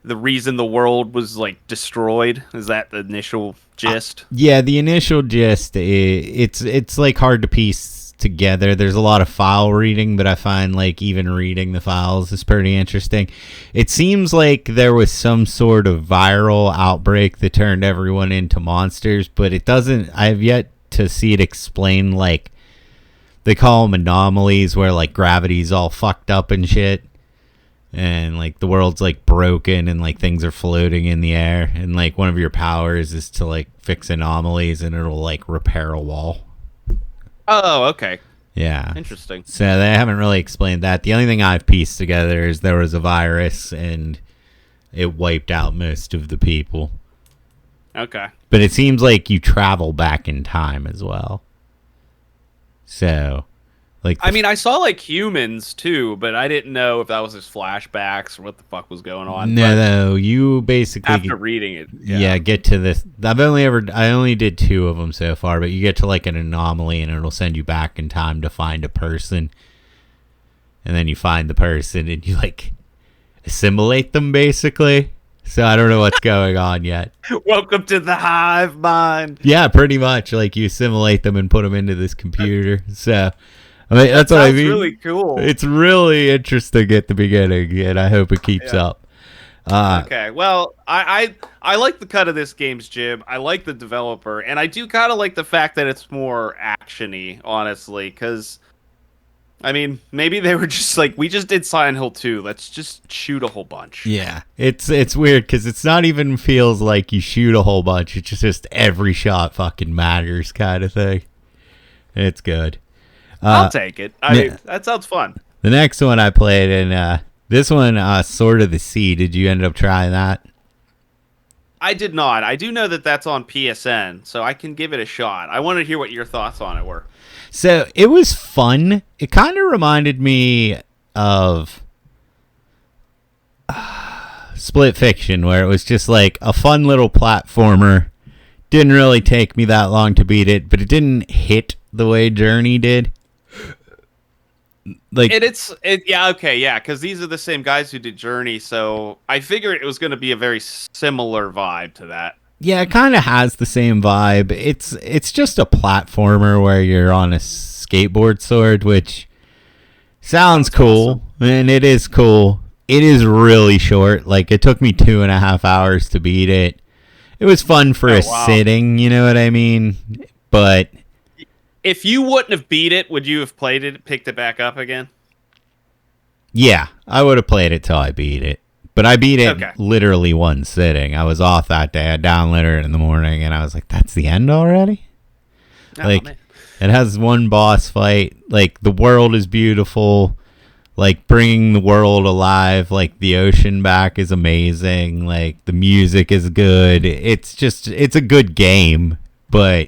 B: reason the world was like destroyed. Is that the initial gist?
A: Yeah, the initial gist. It's like hard to piece together. There's a lot of file reading, but I find like even reading the files is pretty interesting. It seems like there was some sort of viral outbreak that turned everyone into monsters, but it doesn't. I have yet to see it explain, like they call them anomalies where like gravity's all fucked up and shit, and like the world's like broken and like things are floating in the air, and like one of your powers is to like fix anomalies and it'll like repair a wall.
B: Oh, okay.
A: Yeah.
B: Interesting.
A: So they haven't really explained that. The only thing I've pieced together is there was a virus and it wiped out most of the people.
B: Okay.
A: But it seems like you travel back in time as well. So, like...
B: I mean, I saw, like, humans, too, but I didn't know if that was just flashbacks or what the fuck was going on.
A: No, you basically...
B: After reading it.
A: Yeah, get to this... I only did 2 of them so far, but you get to, like, an anomaly, and it'll send you back in time to find a person. And then you find the person, and you, like, assimilate them, basically. So I don't know what's going on yet.
B: Welcome to the hive mind.
A: Yeah, pretty much. Like, you assimilate them and put them into this computer. So, I mean, that's what I mean.
B: It's really cool.
A: It's really interesting at the beginning, and I hope it keeps up.
B: Okay, well, I like the cut of this game's Jib. I like the developer, and I do kind of like the fact that it's more action-y, honestly, because... I mean, maybe they were just like, we just did Silent Hill 2. Let's just shoot a whole bunch.
A: Yeah, it's weird because it's not even feels like you shoot a whole bunch. It's just every shot fucking matters kind of thing. It's good.
B: I'll take it. That sounds fun.
A: The next one I played, and this one, Sword of the Sea. Did you end up trying that?
B: I did not. I do know that that's on PSN, so I can give it a shot. I want to hear what your thoughts on it were.
A: So it was fun. It kind of reminded me of Split Fiction, where it was just like a fun little platformer. Didn't really take me that long to beat it, but it didn't hit the way Journey did. Like
B: because these are the same guys who did Journey, so I figured it was going to be a very similar vibe to that.
A: Yeah, it kind of has the same vibe. It's just a platformer where you're on a skateboard sword, which sounds cool, awesome. And it is cool. It is really short. Like, it took me 2.5 hours to beat it, It was fun for a
B: wow.
A: sitting, you know what I mean? But
B: If you wouldn't have beat it, would you have played it, picked it back up again?
A: yeah, I would have played it till I beat it. But I beat it
B: Okay.
A: literally one sitting. I was off that day. I downloaded it in the morning, and I was like, that's the end already?
B: Oh,
A: Like,
B: man.
A: it has one boss fight. Like, the world is beautiful. Like, bringing the world alive. Like, the ocean back is amazing. Like, the music is good. It's a good game. But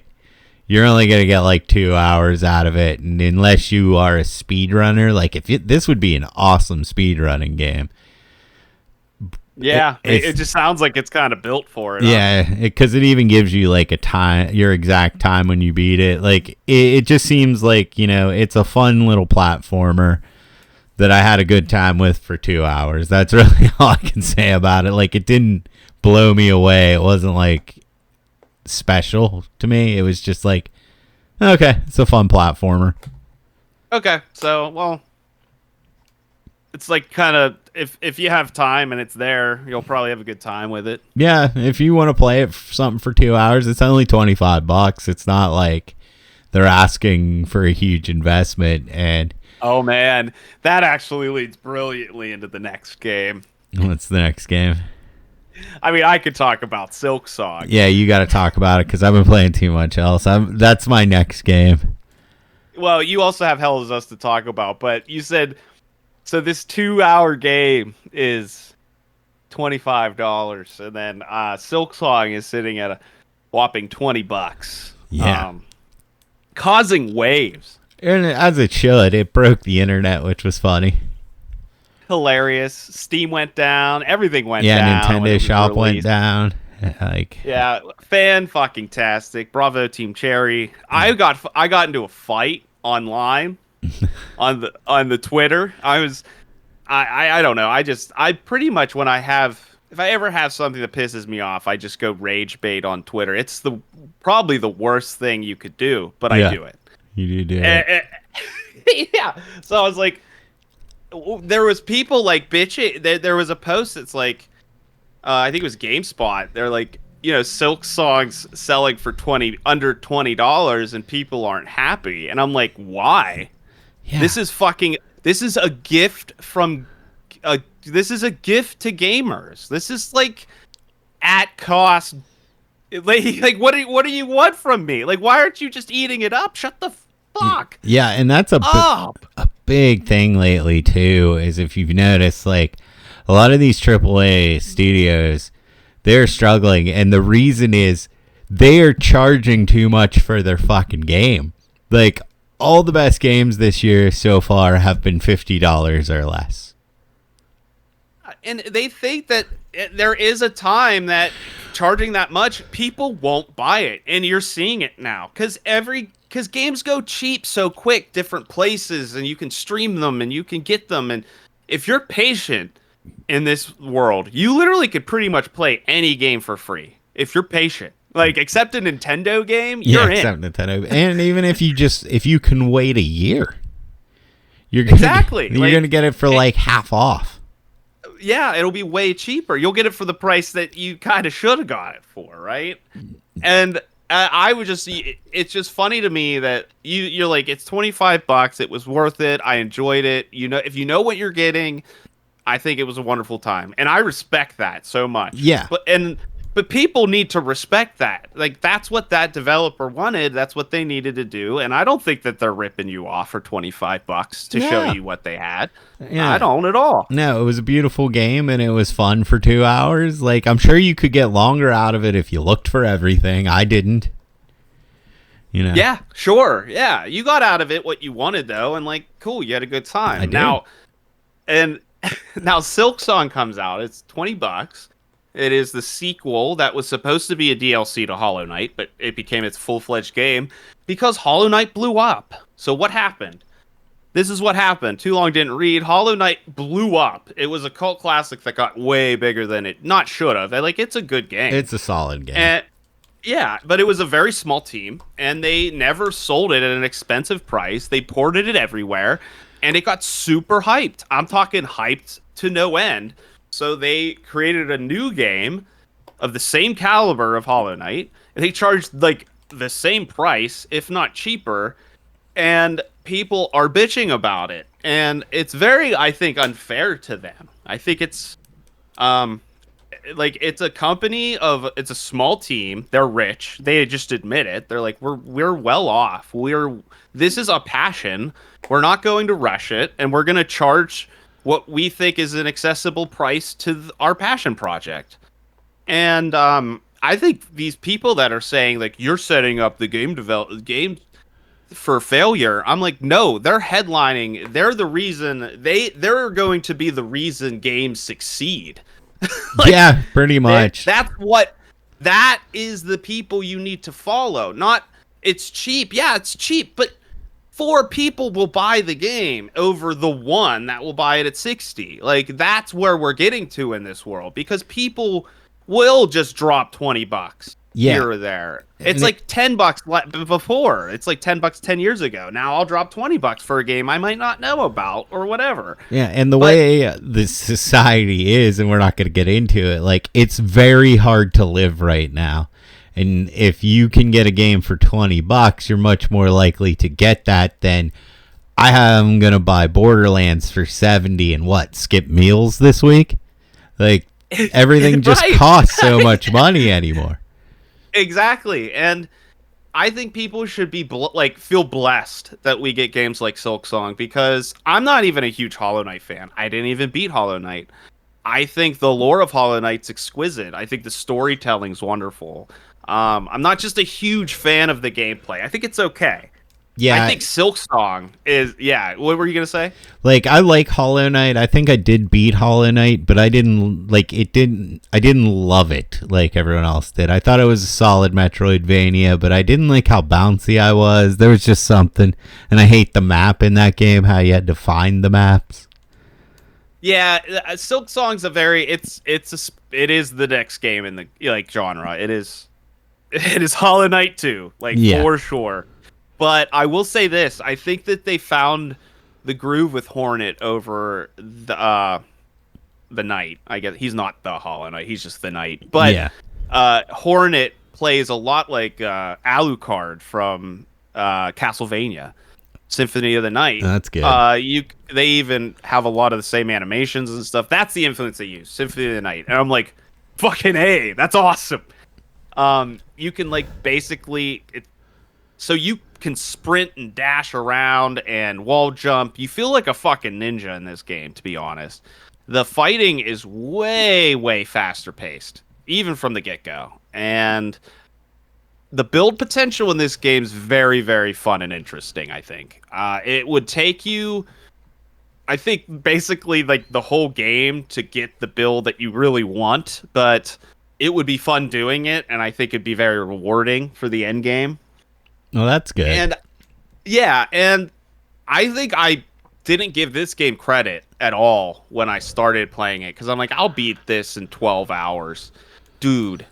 A: you're only going to get, like, 2 hours out of it. And unless you are a speedrunner, like, this would be an awesome speedrunning game.
B: Yeah, it just sounds like it's kind of built for it.
A: Yeah, because it even gives you like a time, your exact time when you beat it. Like it just seems like, you know, it's a fun little platformer that I had a good time with for 2 hours. That's really all I can say about it. Like, it didn't blow me away. It wasn't like special to me. It was just like, okay, it's a fun platformer.
B: Okay, so well, it's like kind of if you have time and it's there, you'll probably have a good time with it.
A: Yeah, if you want to play it something for 2 hours, it's only $25. It's not like they're asking for a huge investment. And
B: Oh man, that actually leads brilliantly into the next game.
A: what's the next game?
B: I mean, I could talk about Silksong.
A: Yeah, you got to talk about it because I've been playing too much else. That's my next game.
B: Well, you also have Hell Is Us to talk about, but you said so. This 2 hour game is $25, and then Silksong is sitting at a whopping $20.
A: Yeah.
B: Causing waves.
A: And as it should, it broke the internet, which was funny.
B: Hilarious. Steam went down. Everything went down.
A: Yeah,
B: when it
A: Nintendo
B: was
A: Shop went
B: released.
A: down. Like,
B: Yeah, fan fucking tastic. Bravo Team Cherry. I got into a fight online on the Twitter. I don't know. I pretty much if I ever have something that pisses me off, I just go rage bait on Twitter. It's probably the worst thing you could do, but
A: Yeah.
B: I do it.
A: you do it.
B: Yeah. So I was like, there was people like bitching. There was a post that's like, I think it was GameSpot. They're like, Silksong's selling for under $20, and people aren't happy. And I'm like, why?
A: Yeah.
B: This is a gift this is a gift to gamers. This is like at cost. Like what do you want from me? Like, why aren't you just eating it up? Shut the fuck
A: Yeah, and that's
B: up.
A: a big thing lately too, is if you've noticed, like, a lot of these AAA studios, they're struggling, and the reason is they are charging too much for their fucking game. Like, all the best games this year so far have been $50 or less.
B: And they think that there is a time that charging that much, people won't buy it, and you're seeing it now because games go cheap so quick, different places, and you can stream them and you can get them, and if you're patient in this world, you literally could pretty much play any game for free if you're patient. Like, except a Nintendo game, you're in.
A: Except Nintendo. And even if you can wait a year, you're gonna get it for like half off.
B: Yeah, it'll be way cheaper. You'll get it for the price that you kind of should have got it for, right? And it's just funny to me that you're like, it's $25. It was worth it. I enjoyed it. If you know what you're getting, I think it was a wonderful time, and I respect that so much.
A: Yeah.
B: But people need to respect that. Like, that's what that developer wanted. That's what they needed to do. And I don't think that they're ripping you off for $25 to show you what they had. Yeah. I don't at all.
A: No, it was a beautiful game, and it was fun for 2 hours. Like, I'm sure you could get longer out of it if you looked for everything. I didn't.
B: Yeah, sure. Yeah. You got out of it what you wanted, though. And, like, cool, you had a good time.
A: I did.
B: Now Silksong comes out. It's $20. It is the sequel that was supposed to be a DLC to Hollow Knight, but it became its full-fledged game because Hollow Knight blew up. So what happened? This is what happened. Too Long Didn't Read. Hollow Knight blew up. It was a cult classic that got way bigger than it not should have. Like, it's a good game.
A: It's a solid game.
B: Yeah, but it was a very small team, and they never sold it at an expensive price. They ported it everywhere, and it got super hyped. I'm talking hyped to no end. So they created a new game of the same caliber of Hollow Knight. They charged like the same price, if not cheaper, and people are bitching about it. And it's very, I think, unfair to them. I think it's like it's it's a small team. They're rich. They just admit it. They're like, we're well off. This is a passion. We're not going to rush it, and we're going to charge what we think is an accessible price to our passion project. And I think these people that are saying like you're setting up the game for failure, I'm like, no, they're headlining. They're the reason they're going to be the reason games succeed. Like,
A: yeah, pretty much.
B: That is the people you need to follow. Not it's cheap. Yeah, it's cheap, but 4 people will buy the game over the one that will buy it at 60. Like that's where we're getting to in this world, because people will just drop $20 here or there. It's like $10 before. It's like $10 10 years ago. Now I'll drop $20 for a game I might not know about or whatever.
A: Yeah, and the way the society is, and we're not going to get into it, like it's very hard to live right now. And if you can get a game for $20, you're much more likely to get that than I am going to buy Borderlands for 70 and skip meals this week. Like everything just costs so much money anymore.
B: Exactly. And I think people should be feel blessed that we get games like Silksong, because I'm not even a huge Hollow Knight fan. I didn't even beat Hollow Knight. I think the lore of Hollow Knight's exquisite. I think the storytelling's wonderful. I'm not just a huge fan of the gameplay. I think it's okay.
A: Yeah,
B: I think Silksong is. Yeah, what were you gonna say?
A: Like I like Hollow Knight. I think I did beat Hollow Knight, but I didn't like it. I didn't love it like everyone else did. I thought it was a solid Metroidvania, but I didn't like how bouncy I was. There was just something, and I hate the map in that game. How you had to find the maps.
B: Yeah, Silksong's it is the next game in the genre. It is Hollow Knight 2, for sure. But I will say this: I think that they found the groove with Hornet over the Knight. I guess he's not the Hollow Knight; he's just the Knight. But Hornet plays a lot like Alucard from Castlevania Symphony of the Night.
A: That's good.
B: They even have a lot of the same animations and stuff. That's the influence they use, Symphony of the Night. And I'm like, fucking A, that's awesome. You can so you can sprint and dash around and wall jump. You feel like a fucking ninja in this game, to be honest. The fighting is way, way faster paced, even from the get-go. And the build potential in this game is very, very fun and interesting, I think. It would take you, I think, basically the whole game to get the build that you really want, but it would be fun doing it, and I think it'd be very rewarding for the end game.
A: Well, that's good.
B: And yeah, and I think I didn't give this game credit at all when I started playing it, because I'm like, I'll beat this in 12 hours. Dude,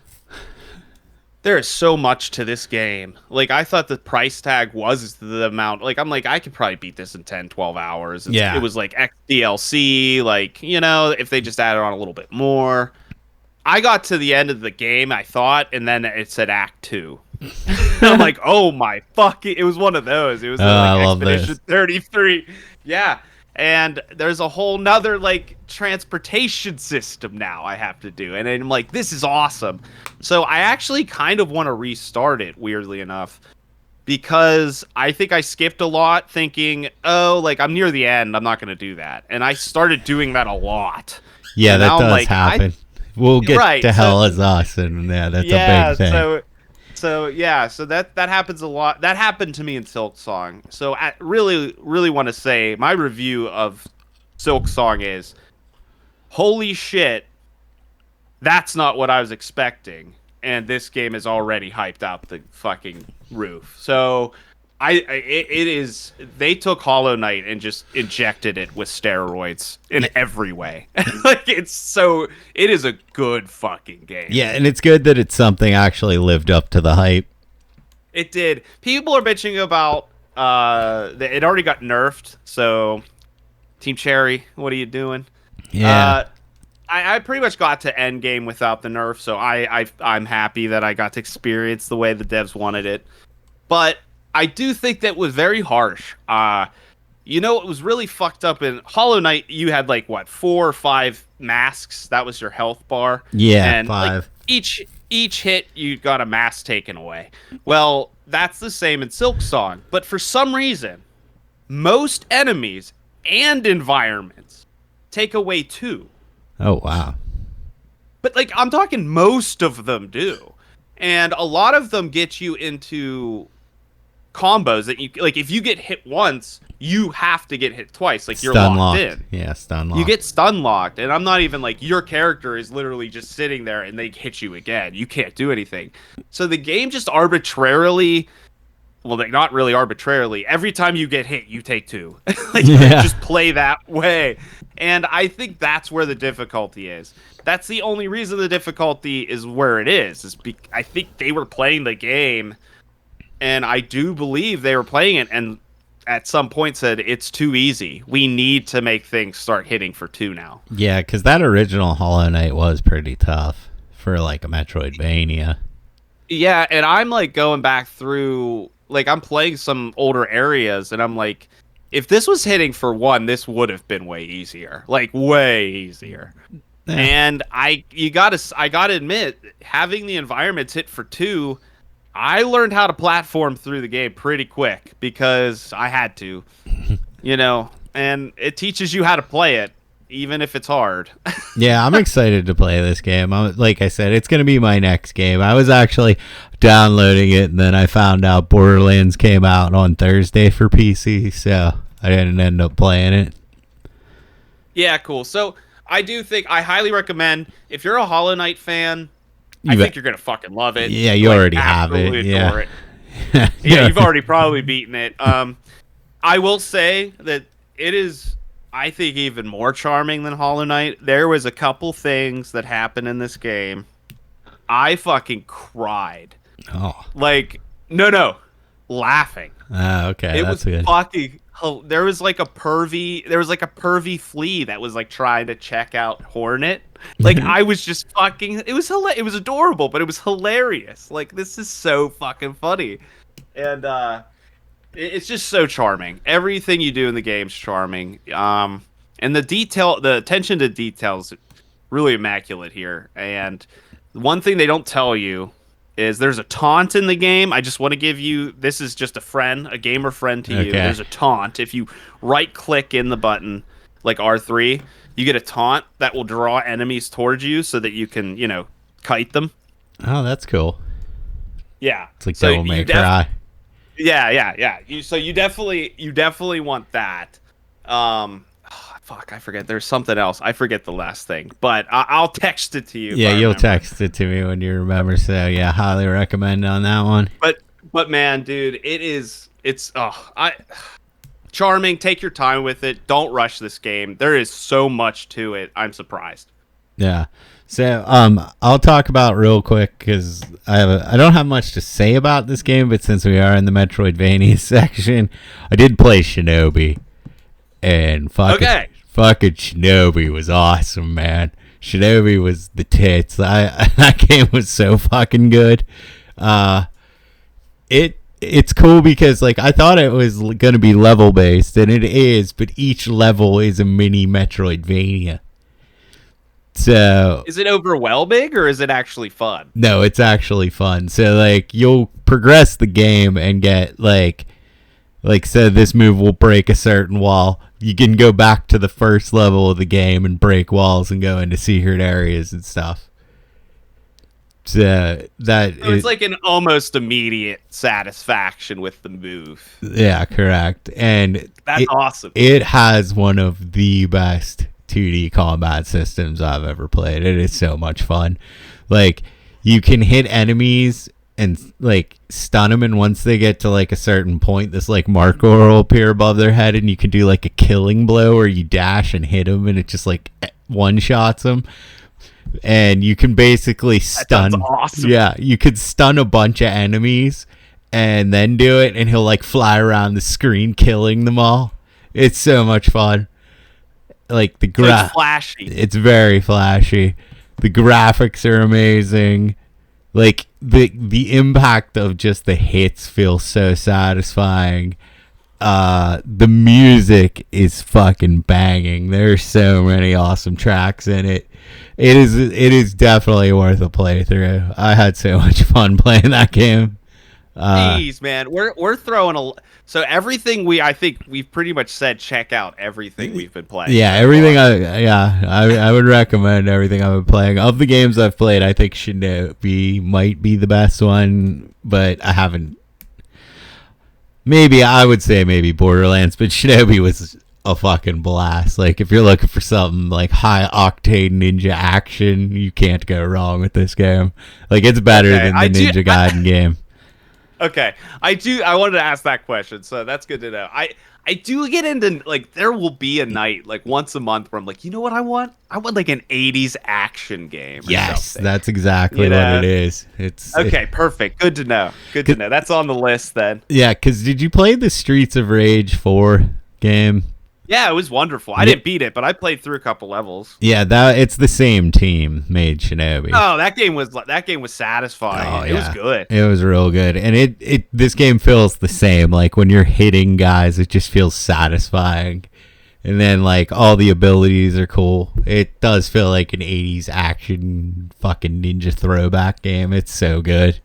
B: there is so much to this game. Like, I thought the price tag was the amount. Like, I'm like, I could probably beat this in 10, 12 hours. It was like XDLC, if they just added on a little bit more. I got to the end of the game, I thought, and then it said Act 2. I'm like, oh my fucking... It was one of those. It was Expedition 33. Yeah. And there's a whole nother, transportation system now I have to do. And I'm like, this is awesome. So I actually kind of want to restart it, weirdly enough, because I think I skipped a lot thinking, I'm near the end, I'm not going to do that. And I started doing that a lot.
A: Yeah, that does happen. We'll get to Hell Is Us, and that's a big thing.
B: So that happens a lot. That happened to me in Silksong. So I really, really want to say my review of Silksong is, holy shit, that's not what I was expecting. And this game is already hyped out the fucking roof. So they took Hollow Knight and just injected it with steroids in every way. It is a good fucking game.
A: Yeah, and it's good that it's something actually lived up to the hype.
B: It did. People are bitching about it already got nerfed, so Team Cherry, what are you doing?
A: Yeah.
B: I pretty much got to end game without the nerf, so I'm happy that I got to experience the way the devs wanted it. But I do think that was very harsh. It was really fucked up in Hollow Knight. You had like what 4 or 5 masks. That was your health bar.
A: Yeah,
B: and
A: 5.
B: Like, each hit you got a mask taken away. Well, that's the same in Silksong, but for some reason, most enemies and environments take away 2.
A: Oh, wow.
B: But, like, I'm talking most of them do. And a lot of them get you into combos that you... Like, if you get hit once, you have to get hit twice. Like, you're locked in.
A: Yeah, stun locked.
B: You get stun locked. And I'm not even, like... Your character is literally just sitting there and they hit you again. You can't do anything. So the game just arbitrarily... Well, like, not really arbitrarily. Every time you get hit, you take 2. Like,
A: yeah.
B: Just play that way. And I think that's where the difficulty is. That's the only reason the difficulty is where it is I think they were playing the game, and I do believe they were playing it, and at some point said, it's too easy. We need to make things start hitting for 2 now.
A: Yeah, because that original Hollow Knight was pretty tough for, like, a Metroidvania.
B: Yeah, and I'm, like, going back through... Like, I'm playing some older areas, and I'm like, if this was hitting for 1, this would have been way easier. Like, way easier. Yeah. And I gotta admit, having the environments hit for 2, I learned how to platform through the game pretty quick because I had to, and it teaches you how to play it, even if it's hard.
A: Yeah, I'm excited to play this game. Like I said, it's going to be my next game. I was actually downloading it, and then I found out Borderlands came out on Thursday for PC, so I didn't end up playing it.
B: Yeah, cool. So I do think I highly recommend, if you're a Hollow Knight fan, I think you're going to fucking love it.
A: Yeah, you already have it. Yeah.
B: Yeah, you've already probably beaten it. I will say that it is, I think, even more charming than Hollow Knight. There was a couple things that happened in this game. I fucking cried.
A: Oh.
B: Like, no, laughing.
A: Okay,
B: it
A: that's
B: was
A: good.
B: Fucking. There was like a pervy flea that was like trying to check out Hornet. Like, I was just fucking. It was it was adorable, but it was hilarious. Like, this is so fucking funny, and it's just so charming. Everything you do in the game's charming. And the attention to details, really immaculate here. And one thing they don't tell you is there's a taunt in the game. I just want to give you, this is just a gamer friend to you. There's a taunt. If you right click in the button, like R3, you get a taunt that will draw enemies towards you so that you can, kite them.
A: Oh, that's cool.
B: Yeah.
A: It's like Devil May Cry.
B: Yeah. You definitely want that. Fuck, I forget. There's something else. I forget the last thing, but I'll text it to you.
A: Yeah, you'll text it to me when you remember. So yeah, highly recommend on that one.
B: But man, dude, it's charming. Take your time with it. Don't rush this game. There is so much to it. I'm surprised.
A: Yeah. So I'll talk about real quick because I don't have much to say about this game, but since we are in the Metroidvania section, I did play Shinobi, and fucking Shinobi was awesome, man. Shinobi was the tits. That game was so fucking good. It's cool because, like, I thought it was going to be level based, and it is, but each level is a mini Metroidvania. So
B: is it overwhelming or is it actually fun?
A: No, it's actually fun. So, like, you'll progress the game and get like so this move will break a certain wall. You can go back to the first level of the game and break walls and go into secret areas and stuff. So it's
B: like an almost immediate satisfaction with the move.
A: Yeah, correct. And
B: that's awesome.
A: It has one of the best 2D combat systems I've ever played. It is so much fun. Like, you can hit enemies and like stun them, and once they get to like a certain point, this like marker will appear above their head, and you can do like a killing blow where you dash and hit them, and it just like one shots them. And you can basically stun.
B: That's awesome.
A: Yeah, you could stun a bunch of enemies and then do it, and he'll like fly around the screen killing them all. It's so much fun. like the
B: So it's flashy.
A: It's very flashy. The graphics are amazing. Like the impact of just the hits feels so satisfying. The music is fucking banging. There's so many awesome tracks in it. It is definitely worth a playthrough. I had so much fun playing that game.
B: Jeez, man, we're throwing so everything I think we've pretty much said. Check out everything we've been playing.
A: Yeah, everything. I would recommend everything I've been playing. Of the games I've played, I think Shinobi might be the best one, but I haven't. Maybe I would say maybe Borderlands, but Shinobi was a fucking blast. Like if you're looking for something like high octane ninja action, you can't go wrong with this game. Like it's better than the Ninja Gaiden game.
B: Okay, I wanted to ask that question, so that's good to know. I do get into, like, there will be a night, like, once a month where I'm like, you know what I want? I want, like, an 80s action game or something.
A: That's exactly what it is.
B: Okay, perfect. Good to know. Good to know. That's on the list, then.
A: Yeah, because did you play the Streets of Rage 4 game?
B: Yeah, it was wonderful. I didn't beat it, but I played through a couple levels.
A: Yeah, it's the same team made Shinobi.
B: Oh, that game was satisfying.
A: Oh,
B: it was good.
A: It was real good, and this game feels the same. Like when you're hitting guys, it just feels satisfying, and then like all the abilities are cool. It does feel like an '80s action fucking ninja throwback game. It's so good.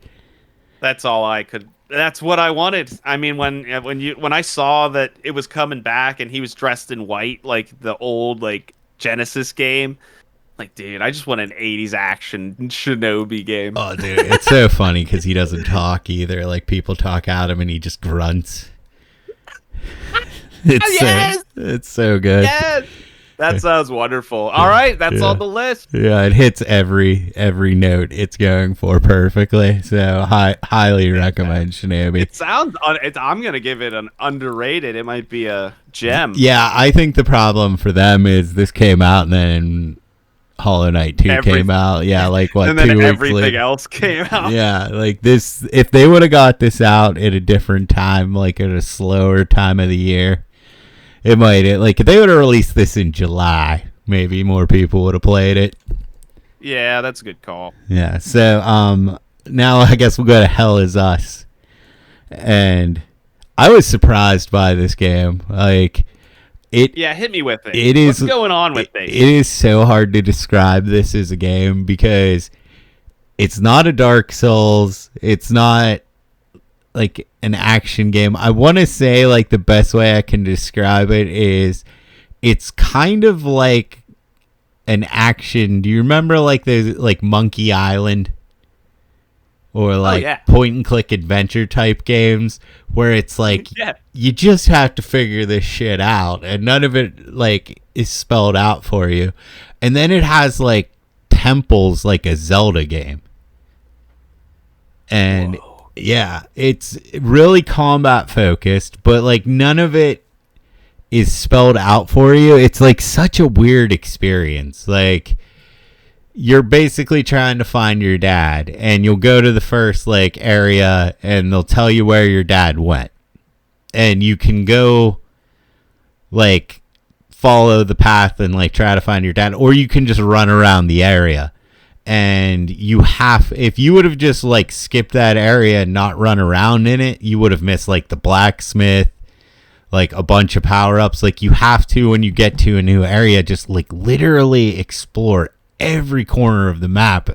B: That's what I wanted. I mean, when I saw that it was coming back and he was dressed in white, like the old like Genesis game, like, dude, I just want an 80s action Shinobi game.
A: Oh, dude, it's so funny because he doesn't talk either. Like people talk at him and he just grunts. It's so good.
B: Yes. That sounds wonderful. All right, that's on the list.
A: Yeah, it hits every note it's going for perfectly. So highly recommend Shinobi.
B: It sounds. I'm gonna give it an underrated. It might be a gem.
A: Yeah, I think the problem for them is this came out and then Hollow Knight 2 came out. Yeah, like what?
B: And then
A: 2 weeks
B: everything
A: later.
B: else came out.
A: Yeah, like this. If they would have got this out at a different time, like at a slower time of the year. It might, like, if they would have released this in July, maybe more people would have played it.
B: Yeah, that's a good call.
A: Yeah, so, now I guess we'll go to Hell Is Us. And I was surprised by this game. Like,
B: Yeah, hit me with it. What's going on with this?
A: It is so hard to describe this as a game because it's not a Dark Souls. It's not like an action game. I want to say like the best way I can describe it is it's kind of like an action. Do you remember like the like Monkey Island or like point and click adventure type games where it's like you just have to figure this shit out and none of it like is spelled out for you. And then it has like temples like a Zelda game. And yeah, it's really combat focused, but like none of it is spelled out for you. It's like such a weird experience. Like you're basically trying to find your dad and you'll go to the first like area and they'll tell you where your dad went. And you can go like follow the path and like try to find your dad, or you can just run around the area. And if you would have just like skipped that area and not run around in it, you would have missed like the blacksmith, like a bunch of power-ups. Like you have to, when you get to a new area, just like literally explore every corner of the map.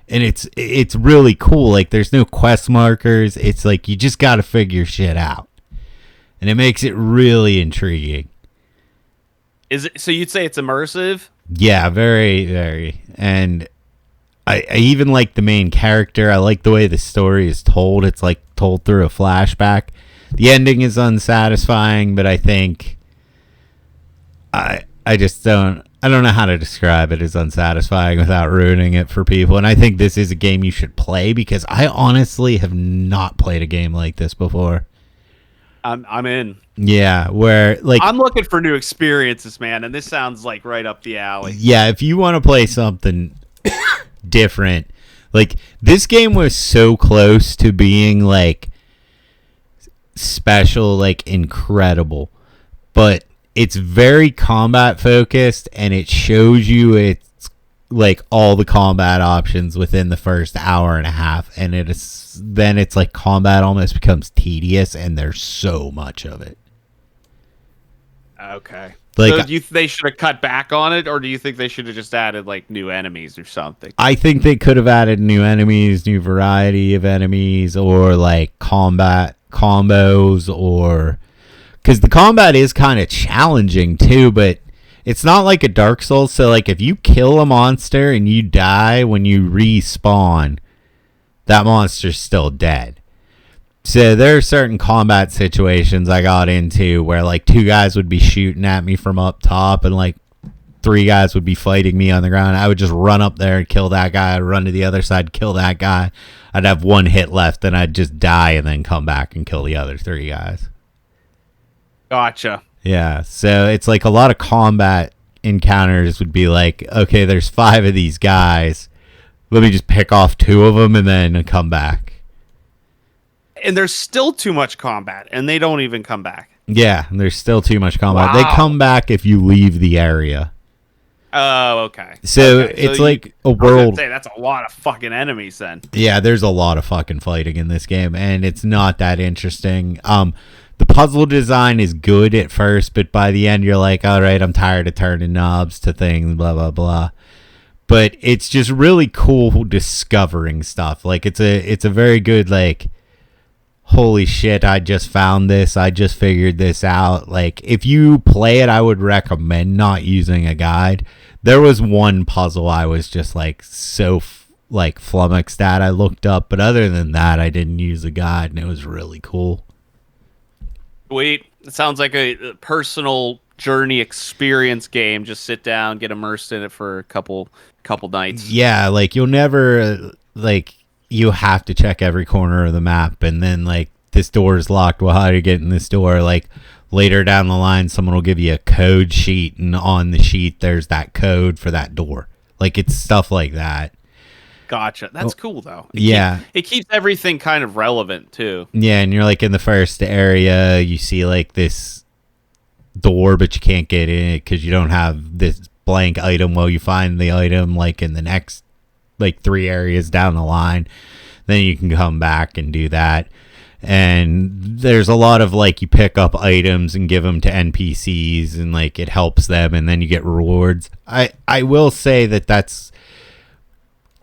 A: And it's really cool. Like there's no quest markers. It's like you just got to figure shit out. And it makes it really intriguing.
B: So you'd say it's immersive?
A: Yeah, very, very. And I even like the main character. I like the way the story is told. It's like told through a flashback. The ending is unsatisfying, but I think I don't know how to describe it as unsatisfying without ruining it for people. And I think this is a game you should play because I honestly have not played a game like this before.
B: I'm in.
A: Yeah, where like
B: I'm looking for new experiences, man, and this sounds like right up the alley.
A: Yeah, if you want to play something different, like this game was so close to being like special, like incredible, but it's very combat focused, and it shows you it's like all the combat options within the first hour and a half, and then it's like combat almost becomes tedious, and there's so much of it.
B: Okay.
A: Like,
B: so do you they should have cut back on it, or do you think they should have just added like new enemies or something?
A: I think they could have added new enemies, new variety of enemies, or like combat combos, or because the combat is kind of challenging too, but it's not like a Dark Souls. So like if you kill a monster and you die, when you respawn, that monster's still dead. So there are certain combat situations I got into where like 2 guys would be shooting at me from up top, and like 3 guys would be fighting me on the ground. I would just run up there and kill that guy. I'd run to the other side, kill that guy. I'd have 1 hit left, and I'd just die and then come back and kill the other 3 guys.
B: Gotcha.
A: Yeah, so it's like a lot of combat encounters would be like, okay, there's 5 of these guys. Let me just pick off 2 of them and then come back.
B: And there's still too much combat, and they don't even come back.
A: Yeah, there's still too much combat.
B: Wow.
A: They come back if you leave the area.
B: Oh, okay.
A: So
B: okay.
A: it's
B: so
A: like a world.
B: Say, that's a lot of fucking enemies then.
A: Yeah, there's a lot of fucking fighting in this game, and it's not that interesting. The puzzle design is good at first, but by the end you're like, all right, I'm tired of turning knobs to things, blah blah blah. But it's just really cool discovering stuff. Like it's a very good like, holy shit, I just found this, I just figured this out. Like, if you play it, I would recommend not using a guide. There was one puzzle I was just like so flummoxed at, I looked up, but other than that, I didn't use a guide, and it was really cool.
B: Wait, it sounds like a personal journey experience game. Just sit down, get immersed in it for a couple nights.
A: Yeah, like you'll never like, you have to check every corner of the map, and then like, this door is locked, well, how do you get in this door? Like later down the line, someone will give you a code sheet, and on the sheet there's that code for that door. Like, it's stuff like that.
B: Gotcha. That's cool though. It keeps everything kind of relevant too.
A: Yeah, and you're like in the first area, you see like this door, but you can't get in it because you don't have this blank item. Well, you find the item like in the next like 3 areas down the line, then you can come back and do that. And there's a lot of like, you pick up items and give them to NPCs, and like it helps them, and then you get rewards. I will say that's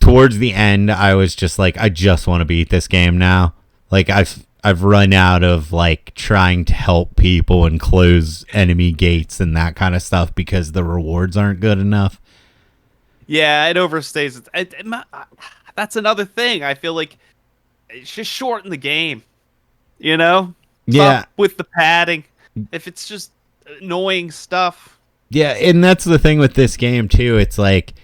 A: towards the end, I was just like, I just want to beat this game now. Like I've run out of like trying to help people and close enemy gates and that kind of stuff because the rewards aren't good enough.
B: Yeah, it overstays. That's another thing. I feel like it's just shorten the game. You know?
A: Yeah.
B: Stop with the padding. If it's just annoying stuff.
A: Yeah, and that's the thing with this game, too. It's like,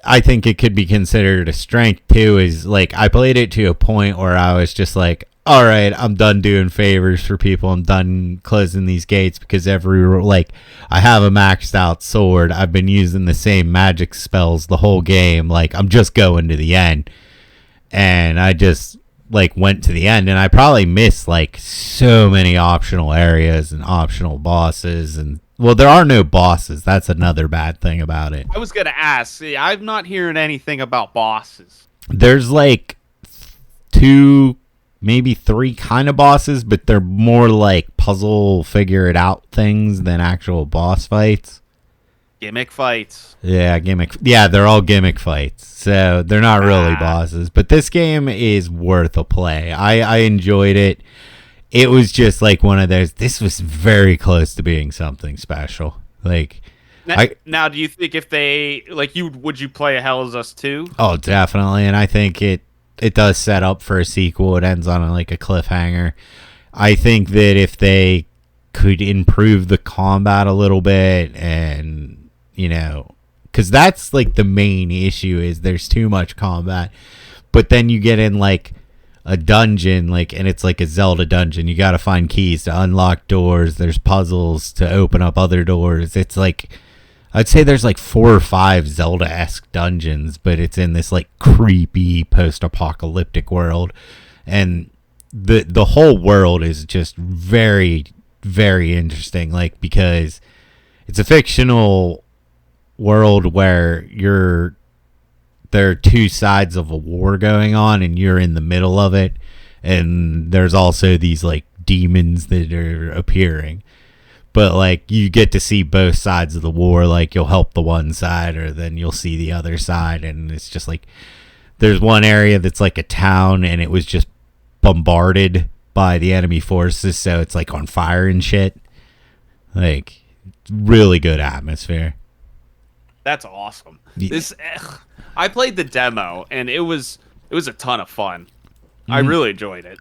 A: I think it could be considered a strength, too, is like, I played it to a point where I was just like, all right, I'm done doing favors for people. I'm done closing these gates because I have a maxed out sword. I've been using the same magic spells the whole game. Like, I'm just going to the end. And I just like went to the end, and I probably missed like so many optional areas and optional bosses. And well, there are no bosses. That's another bad thing about it.
B: I was going to ask, see, I'm not hearing anything about bosses.
A: There's like 2, maybe 3 kind of bosses, but they're more like puzzle figure it out things than actual boss fights.
B: Gimmick fights.
A: Yeah, they're all gimmick fights. So they're not really bosses. But this game is worth a play. I enjoyed it. It was just like one of those, this was very close to being something special. Like,
B: now do you think if they like would you play a Hell Is Us 2?
A: Oh, definitely. And I think it does set up for a sequel. It ends on like a cliffhanger. I think that if they could improve the combat a little bit, and you know, because that's like the main issue, is there's too much combat. But then you get in like a dungeon, like, and it's like a Zelda dungeon. You got to find keys to unlock doors. There's puzzles to open up other doors. It's like, I'd say there's like 4 or 5 Zelda-esque dungeons, but it's in this like creepy post-apocalyptic world, and the whole world is just very very interesting, like, because it's a fictional world where there are two sides of a war going on and you're in the middle of it, and there's also these like demons that are appearing, but like you get to see both sides of the war. Like you'll help the one side or then you'll see the other side, and it's just like there's one area that's like a town and it was just bombarded by the enemy forces, so it's like on fire and shit. Like really good atmosphere.
B: That's awesome.
A: Yeah.
B: I played the demo and it was a ton of fun. I really enjoyed it.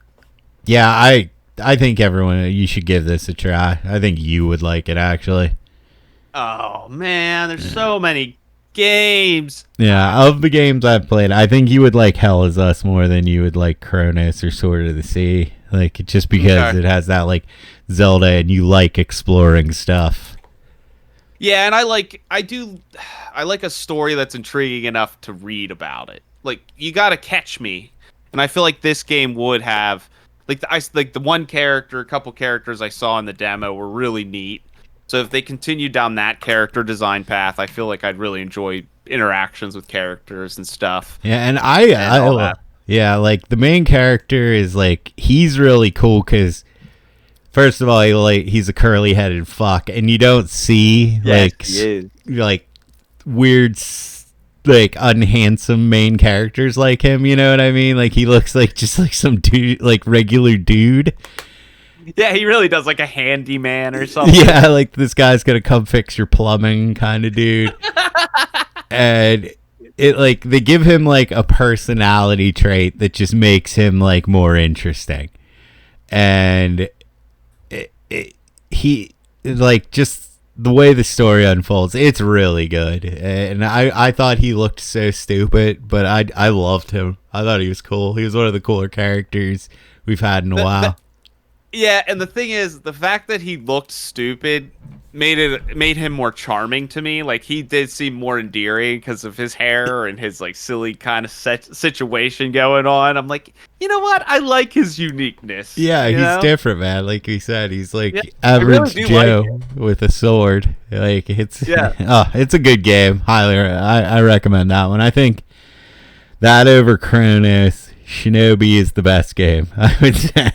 A: Yeah, I think everyone, you should give this a try. I think you would like it, actually.
B: Oh man, there's so many games.
A: Yeah, of the games I've played, I think you would like Hell Is Us more than you would like Cronos or Sword of the Sea. Like, just because it has that like Zelda and you like exploring stuff.
B: Yeah, and I like a story that's intriguing enough to read about it. Like, you gotta catch me. And I feel like this game would have like the one character, a couple characters I saw in the demo were really neat. So if they continued down that character design path, I feel like I'd really enjoy interactions with characters and stuff.
A: Yeah, and I like the main character is like, he's really cool because first of all, he's a curly-headed fuck, and you don't see like weird, like unhandsome main characters like him. You know what I mean? Like he looks like just like some dude, like regular dude.
B: Yeah, he really does, like a handyman or something.
A: Yeah, like this guy's gonna come fix your plumbing kind of dude. And it like they give him like a personality trait that just makes him like more interesting. And he like just the way the story unfolds, it's really good. And I thought he looked so stupid, but I loved him. I thought he was cool. He was one of the cooler characters we've had in a while.
B: Yeah, and the thing is, the fact that he looked stupid made him more charming to me. Like, he did seem more endearing because of his hair and his like silly kind of situation going on. I'm like, you know what? I like his uniqueness.
A: Yeah, he's different, man. Like we said, he's like
B: really
A: average Joe with a sword. Like it's it's a good game. I recommend that one. I think that over Cronos, Shinobi is the best game, I would say.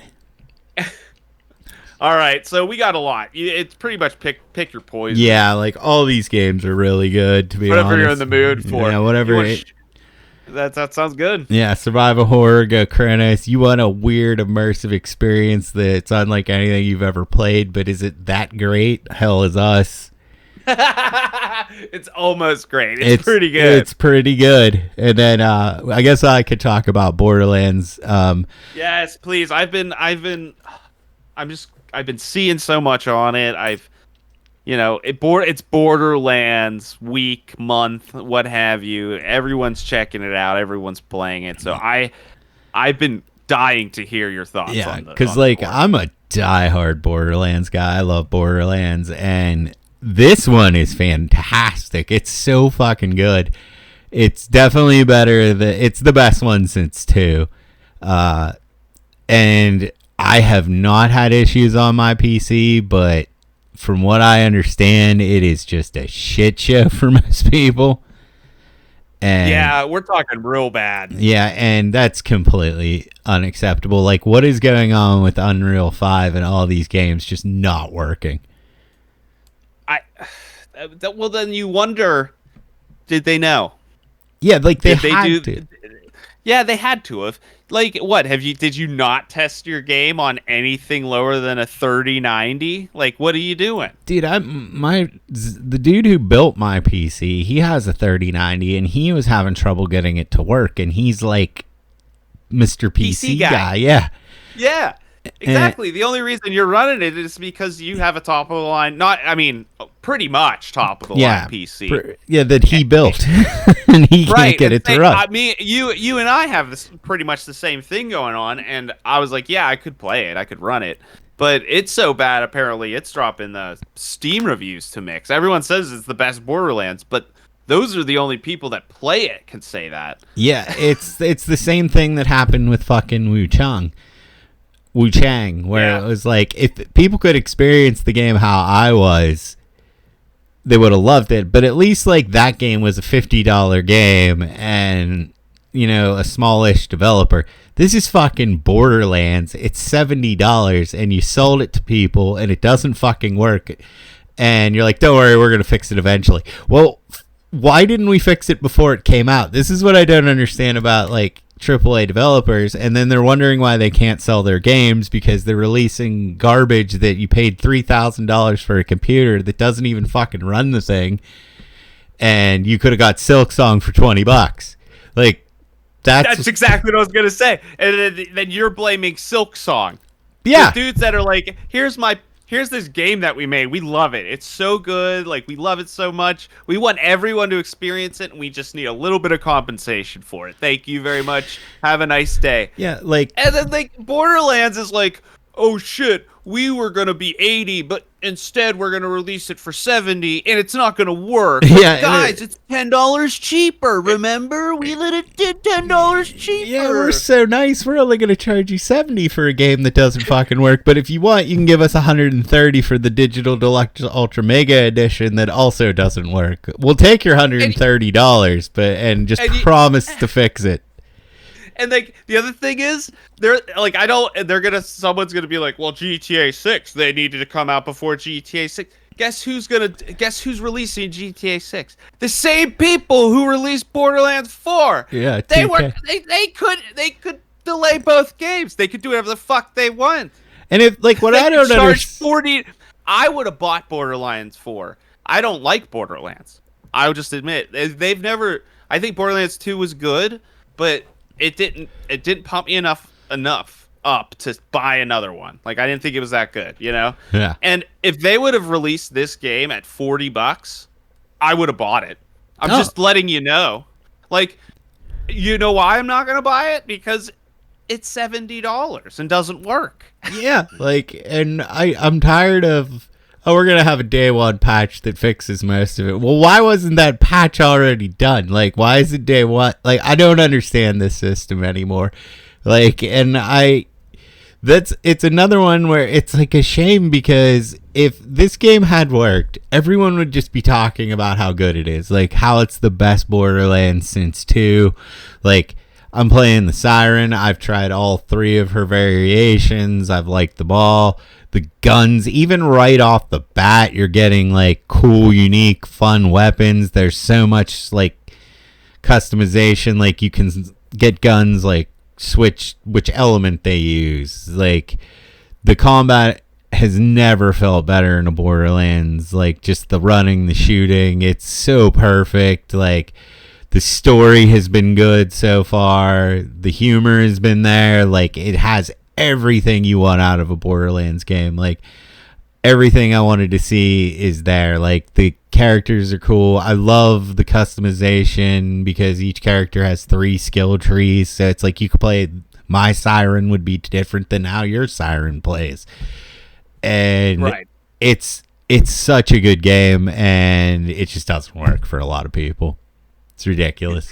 B: All right, so we got a lot. It's pretty much pick your poison.
A: Yeah, like all these games are really good, to be honest.
B: Whatever you're in the mood for.
A: Yeah, whatever.
B: That sounds good.
A: Yeah, survival horror, go Cronos. You want a weird, immersive experience that's unlike anything you've ever played, but is it that great? Hell Is Us.
B: It's almost great. It's pretty good.
A: It's pretty good. And then I guess I could talk about Borderlands.
B: Yes, please. I've been seeing so much on it. It's Borderlands week, month, what have you. Everyone's checking it out. Everyone's playing it. So I've been dying to hear your thoughts.
A: Yeah, because like I'm a diehard Borderlands guy. I love Borderlands, and this one is fantastic. It's so fucking good. It's definitely better. It's the best one since 2, and I have not had issues on my PC, but from what I understand, it is just a shit show for most people. And
B: yeah, we're talking real bad.
A: Yeah, and that's completely unacceptable. Like, what is going on with Unreal 5 and all these games just not working?
B: Well, then you wonder, did they know?
A: Yeah, like they had to.
B: Yeah, they had to have. Like, what did you not test your game on anything lower than a 3090? Like, what are you doing?
A: Dude, the dude who built my PC, he has a 3090 and he was having trouble getting it to work, and he's like Mr. PC guy. Yeah.
B: Yeah. Exactly. The only reason you're running it is because you have a top of the line, pretty much top of the line PC.
A: That he built, and he can't get it to run.
B: I mean, you and I have this pretty much the same thing going on, and I was like, yeah, I could play it, I could run it, but it's so bad. Apparently, it's dropping the Steam reviews to mix. Everyone says it's the best Borderlands, but those are the only people that play it can say that.
A: Yeah, it's the same thing that happened with fucking Wu Chang. Wu Chang, where it was like, if people could experience the game how I was, they would have loved it. But at least like that game was a $50 game and, you know, a smallish developer. This is fucking Borderlands. It's $70 and you sold it to people and it doesn't fucking work. And you're like, don't worry, we're going to fix it eventually. Well, why didn't we fix it before it came out? This is what I don't understand about like AAA developers. And then they're wondering why they can't sell their games because they're releasing garbage that you paid $3,000 for a computer that doesn't even fucking run the thing. And you could have got Silksong for $20. Like, that's
B: exactly what I was gonna say. And then you're blaming Silksong.
A: Yeah,
B: the dudes that are like, here's this game that we made. We love it. It's so good. Like, we love it so much. We want everyone to experience it, and we just need a little bit of compensation for it. Thank you very much. Have a nice day.
A: Yeah, like,
B: and then like Borderlands is like, oh shit, we were gonna be 80, but instead we're gonna release it for 70, and it's not gonna work.
A: Yeah,
B: guys, it's $10 cheaper. Remember, we let it did $10 cheaper.
A: Yeah, we're so nice. We're only gonna charge you 70 for a game that doesn't fucking work. But if you want, you can give us 130 for the digital deluxe ultra mega edition that also doesn't work. We'll take your $130, but just promise to fix it.
B: And like the other thing is, someone's gonna be like, well, GTA 6, they needed to come out before GTA 6. Guess who's releasing GTA 6? The same people who released Borderlands 4.
A: Yeah,
B: they could delay both games. They could do whatever the fuck they want.
A: And if like what I don't
B: understand, I would have bought Borderlands 4. I don't like Borderlands. I'll just admit they've never. I think Borderlands 2 was good, but it didn't pump me enough up to buy another one. Like, I didn't think it was that good, you know?
A: Yeah.
B: And if they would have released this game at $40, I would have bought it. I'm just letting you know. Like, you know why I'm not gonna buy it? Because it's $70 and doesn't work.
A: Yeah, like, and I'm tired of, oh, we're gonna have a day one patch that fixes most of it. Well, why wasn't that patch already done? Like, why is it day one? Like, I don't understand this system anymore. Like, and it's another one where it's like a shame, because if this game had worked, everyone would just be talking about how good it is, like how it's the best Borderlands since 2. Like, I'm playing the Siren. I've tried all 3 of her variations. I've liked them all. The guns, even right off the bat, you're getting like cool, unique, fun weapons. There's so much like customization. Like, you can get guns, like switch which element they use. Like, the combat has never felt better in a Borderlands. Like, just the running, the shooting, it's so perfect. Like, the story has been good so far. The humor has been there. Like, it has everything you want out of a Borderlands game. Like, everything I wanted to see is there. Like, the characters are cool. I love the customization because each character has 3 skill trees. So it's like you could play, my Siren would be different than how your Siren plays. And
B: right.
A: It's such a good game, and it just doesn't work for a lot of people. It's ridiculous.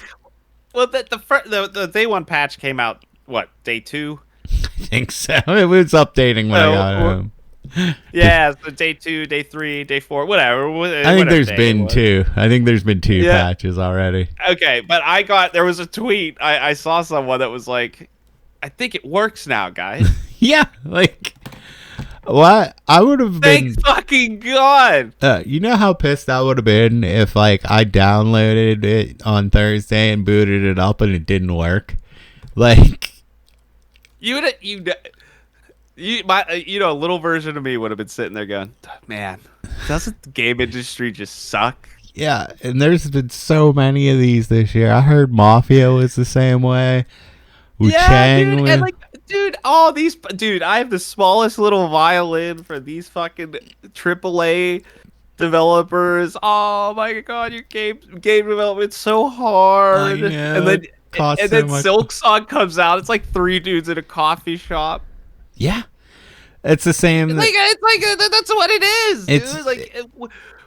B: Well, the day one patch came out, what, day 2?
A: I think so. It was updating when I got home.
B: Yeah, so day 2, day 3, day 4, whatever.
A: I think there's been 2. I think there's been 2 patches already.
B: Okay, but there was a tweet. I saw someone that was like, I think it works now, guys.
A: Yeah, like, what? I would have been.
B: Thank fucking God.
A: You know how pissed I would have been if, like, I downloaded it on Thursday and booted it up and it didn't work? Like, a little version of me would have been sitting there going, man, doesn't the game industry just suck? Yeah, and there's been so many of these this year. I heard Mafia was the same way.
B: Wu-Chang dude, and like, dude, I have the smallest little violin for these fucking AAA developers. Oh my God, your game development's so hard.
A: I know,
B: and then Silksong comes out. It's like 3 dudes in a coffee shop.
A: Yeah, it's the same.
B: It's like that's what it is, dude. It's like,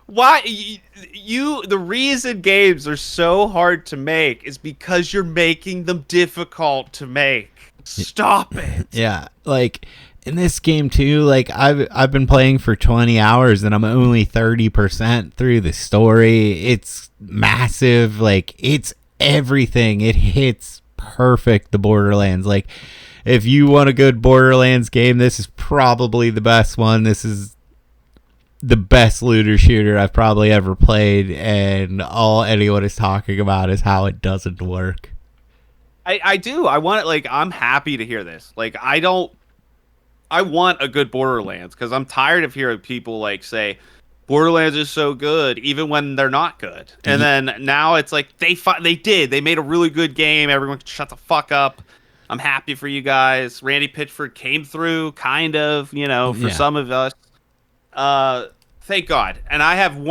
B: why the reason games are so hard to make is because you're making them difficult to make. Stop it.
A: Yeah, like in this game too, like I've been playing for 20 hours and I'm only 30% through the story. It's massive, like it's everything. It hits perfect, the Borderlands. Like if you want a good Borderlands game, this is probably the best one. This is the best looter shooter I've probably ever played, and all anyone is talking about is how it doesn't work.
B: I do. I want it. Like, I'm happy to hear this. Like, I want a good Borderlands because I'm tired of hearing people like say Borderlands is so good even when they're not good. And then now it's like they made a really good game. Everyone can shut the fuck up. I'm happy for you guys. Randy Pitchford came through, kind of, for some of us. Thank God. And I have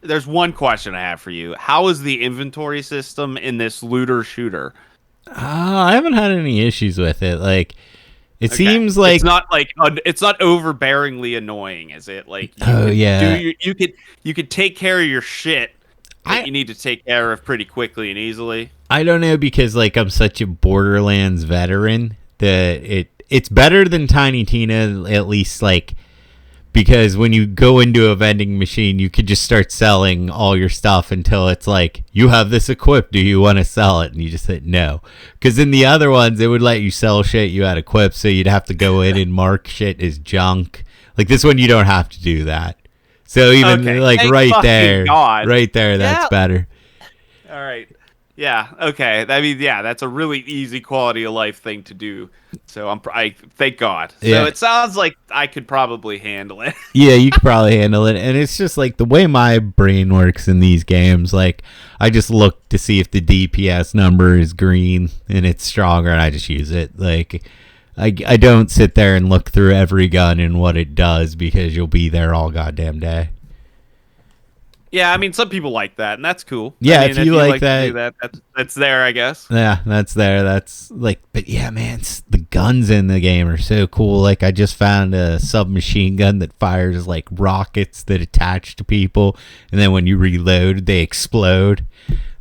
B: there's one question I have for you. How is the inventory system in this looter shooter?
A: I haven't had any issues with it. Like, it seems like
B: it's not overbearingly annoying, is it? Like, you could take care of your shit that you need to take care of pretty quickly and easily.
A: I don't know, because like I'm such a Borderlands veteran that it's better than Tiny Tina, at least, like, because when you go into a vending machine, you could just start selling all your stuff until it's like, you have this equipped, do you want to sell it? And you just hit no. Because in the other ones, it would let you sell shit you had equipped, so you'd have to go in and mark shit as junk. Like this one, you don't have to do that. So even like right there, that's better.
B: All right. Yeah. Okay. I mean, yeah, that's a really easy quality of life thing to do. So I thank God. So it sounds like I could probably handle it.
A: Yeah, you could probably handle it. And it's just like the way my brain works in these games. Like I just look to see if the DPS number is green and it's stronger, and I just use it. Like I don't sit there and look through every gun and what it does, because you'll be there all goddamn day.
B: Yeah, I mean, some people like that, and that's cool.
A: Yeah,
B: I mean,
A: if you like
B: that, to do that, that's there, I guess.
A: Yeah, that's there. That's like, but yeah, man, the guns in the game are so cool. Like, I just found a submachine gun that fires like rockets that attach to people, and then when you reload, they explode.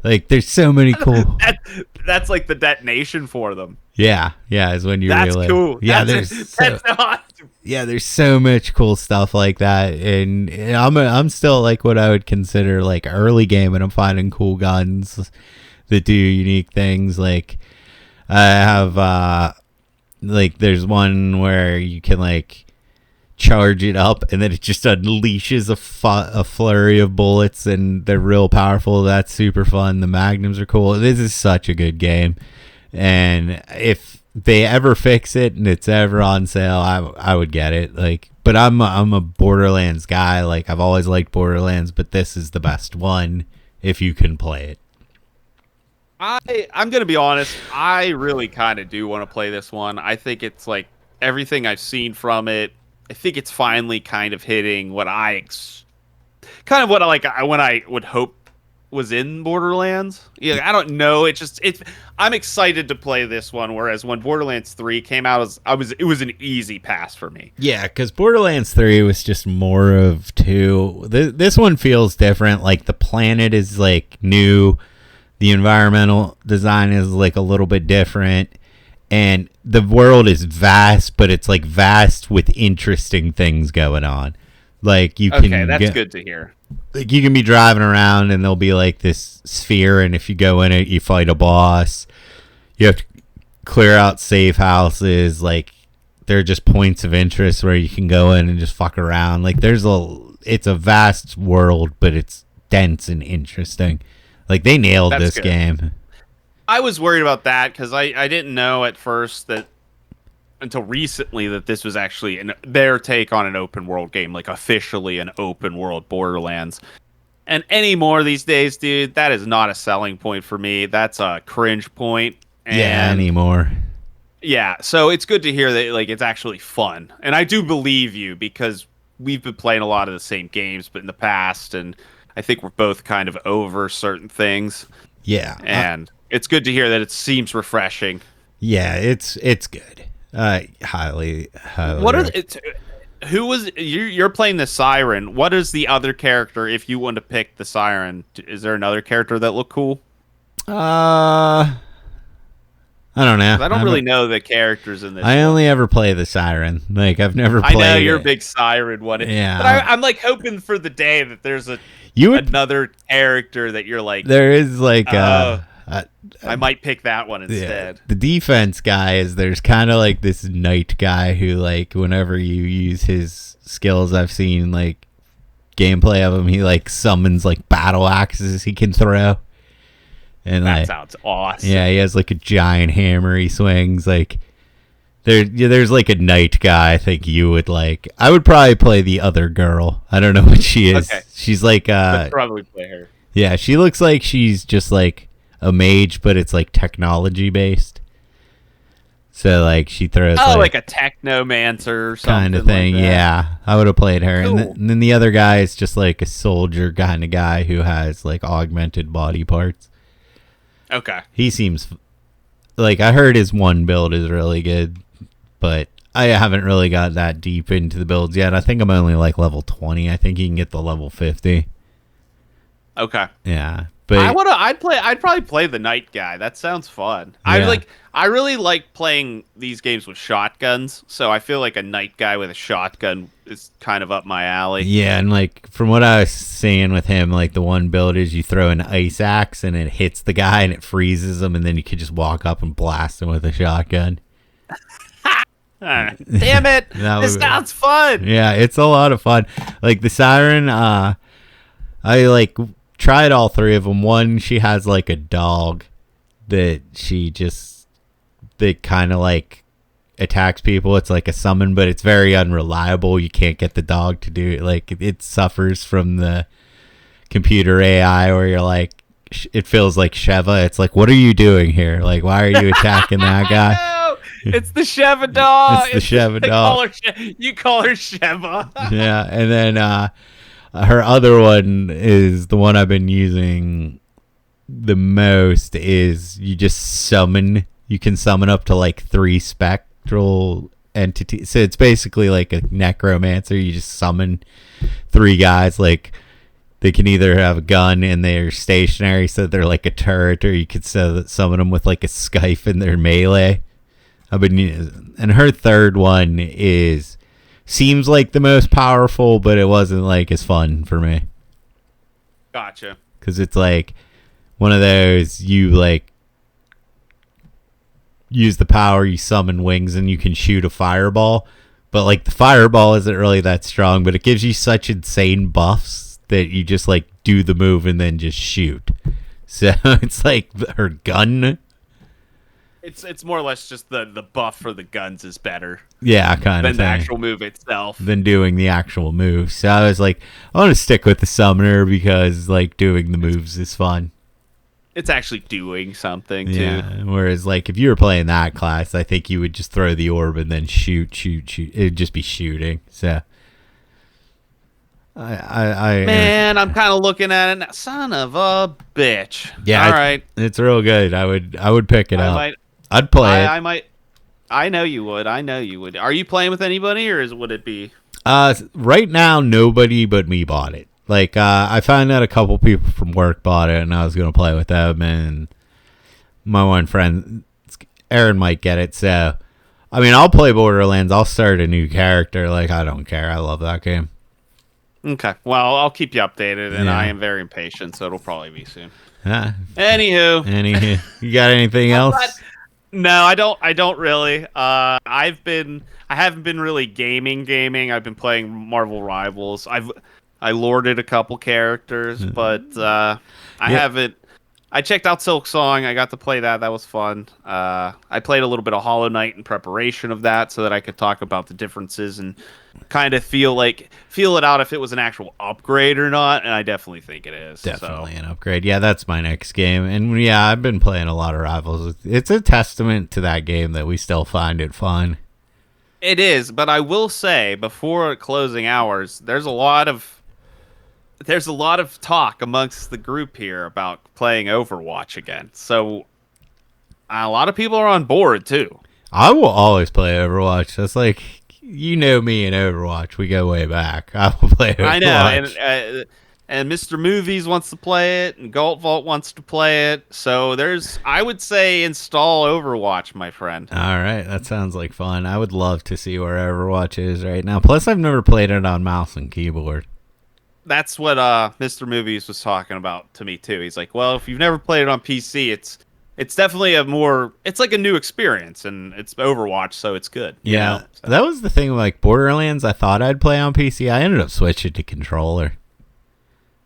A: Like, there's so many cool.
B: That's like the detonation for them.
A: Yeah, is when you reload.
B: That's cool.
A: Yeah,
B: that's awesome.
A: Yeah, there's so much cool stuff like that, and I'm still like what I would consider like early game, and I'm finding cool guns that do unique things. Like I have like there's one where you can like charge it up, and then it just unleashes a flurry of bullets, and they're real powerful. That's super fun. The magnums are cool. This is such a good game, and if they ever fix it and it's ever on sale, I would get it. Like, but I'm a Borderlands guy. Like, I've always liked Borderlands, but this is the best one if you can play it.
B: I'm gonna be honest. I really kind of do want to play this one. I think it's like everything I've seen from it. I think it's finally kind of hitting what I would hope was in Borderlands. Yeah, I don't know. I'm excited to play this one, whereas when Borderlands 3 came out, it was an easy pass for me.
A: Yeah, because Borderlands 3 was just more of 2. This one feels different. Like, the planet is like new, the environmental design is like a little bit different, and the world is vast, but it's like vast with interesting things going on. Like, you can
B: that's good to hear.
A: Like, you can be driving around and there'll be like this sphere, and if you go in it, you fight a boss. You have to clear out safe houses. Like, they're just points of interest where you can go in and just fuck around. Like, it's a vast world, but it's dense and interesting. Like, they nailed this game.
B: I was worried about that because I didn't know at first that, until recently, that this was actually their take on an open world game, like officially an open world Borderlands. And anymore these days, dude, that is not a selling point for me. That's a cringe point.
A: Anymore.
B: Yeah, so it's good to hear that like it's actually fun. And I do believe you, because we've been playing a lot of the same games but in the past, and I think we're both kind of over certain things.
A: Yeah.
B: And it's good to hear that it seems refreshing.
A: Yeah, it's good. Highly.
B: What are who was you're playing the Siren? What is the other character if you want to pick the Siren? Is there another character that looked cool?
A: I I don't know.
B: I don't really know the characters in this.
A: I only ever play the Siren. Like, I've never played.
B: I know you're a big Siren one.
A: Yeah.
B: But I'm like hoping for the day that there's another character that you're like.
A: There is like.
B: I might pick that one instead.
A: Yeah. The defense guy is there's kind of like this knight guy who, like, whenever you use his skills, I've seen like gameplay of him. He like summons like battle axes he can throw. And
B: that sounds awesome.
A: Yeah, he has like a giant hammer he swings. Like there's like a knight guy I think you would like. I would probably play the other girl. I don't know what she is. Okay. She's like
B: I'd probably play her.
A: Yeah, she looks like she's just like a mage, but it's like technology based. So like she throws
B: like a technomancer or something
A: kind of thing.
B: Like
A: yeah, I would have played her.
B: Cool.
A: And then the other guy is just like a soldier kind of guy who has like augmented body parts.
B: Okay.
A: He seems like I heard his one build is really good, but I haven't really got that deep into the builds yet. I think I'm only like level 20. I think you can get the level 50.
B: Okay.
A: Yeah. But
B: I'd probably play the knight guy. That sounds fun.
A: Yeah.
B: I really like playing these games with shotguns, so I feel like a knight guy with a shotgun is kind of up my alley.
A: Yeah, and like from what I was seeing with him, like the one build is you throw an ice axe and it hits the guy and it freezes him, and then you could just walk up and blast him with a shotgun.
B: Damn it! This sounds fun.
A: Yeah, it's a lot of fun. Like the Siren, I like tried all three of them. One, she has like a dog that kind of like attacks people. It's like a summon, but it's very unreliable. You can't get the dog to do it. Like it suffers from the computer AI, where you're like, it feels like Sheva. It's like, what are you doing here? Like, why are you attacking that guy?
B: No, it's the Sheva dog.
A: It's the Sheva dog.
B: You call her Sheva.
A: Yeah, and then her other one is the one I've been using the most. Is you just summon. You can summon up to like 3 spectral entities. So it's basically like a necromancer. You just summon 3 guys. Like they can either have a gun and they're stationary, so they're like a turret, or you could summon them with like a scythe and they're melee. And her third one seems like the most powerful, but it wasn't like as fun for me.
B: Gotcha.
A: Because it's like one of those, you like use the power, you summon wings, and you can shoot a fireball. But like the fireball isn't really that strong, but it gives you such insane buffs that you just like do the move and then just shoot. So it's like her gun.
B: It's more or less just the buff for the guns is better.
A: Yeah, kind of
B: than the actual move itself.
A: Than doing the actual move. So I was like, I want to stick with the summoner because like doing the moves is fun.
B: It's actually doing something too.
A: Yeah. Whereas like if you were playing that class, I think you would just throw the orb and then shoot. It'd just be shooting. So
B: Man, I'm kind of looking at it now. Son of a bitch.
A: Yeah.
B: All right.
A: It's real good. I would pick it up. I'd play it.
B: I know you would. Are you playing with anybody, or would it be?
A: Right now, nobody but me bought it. Like, I found out a couple people from work bought it, and I was gonna play with them. And my one friend, Aaron, might get it. So, I mean, I'll play Borderlands. I'll start a new character. Like, I don't care. I love that game.
B: Okay. Well, I'll keep you updated, and I am very impatient, so it'll probably be soon.
A: Anywho, you got anything else?
B: No, I don't really. I haven't been really gaming. I've been playing Marvel Rivals. I lorded a couple characters, but I haven't. I checked out Silksong. I got to play that. That was fun. I played a little bit of Hollow Knight in preparation of that, so that I could talk about the differences and kind of feel it out if it was an actual upgrade or not. And I definitely think it is.
A: Definitely an upgrade. Yeah, that's my next game. And yeah, I've been playing a lot of Rivals. It's a testament to that game that we still find it fun.
B: It is, but I will say before closing hours, there's a lot of talk amongst the group here about playing Overwatch again. So a lot of people are on board too.
A: I will always play Overwatch. That's like, you know me and Overwatch. We go way back. I will play Overwatch.
B: I know. and Mr. Movies wants to play it, and Galt Vault wants to play it. So I would say install Overwatch, my friend.
A: All right, that sounds like fun. I would love to see where Overwatch is right now. Plus, I've never played it on mouse and keyboard.
B: That's what Mr. Movies was talking about to me too. He's like, well, if you've never played it on PC, it's definitely it's like a new experience, and it's Overwatch, so it's good.
A: Yeah,
B: so.
A: That was the thing with like Borderlands. I thought I'd play on PC. I ended up switching to controller.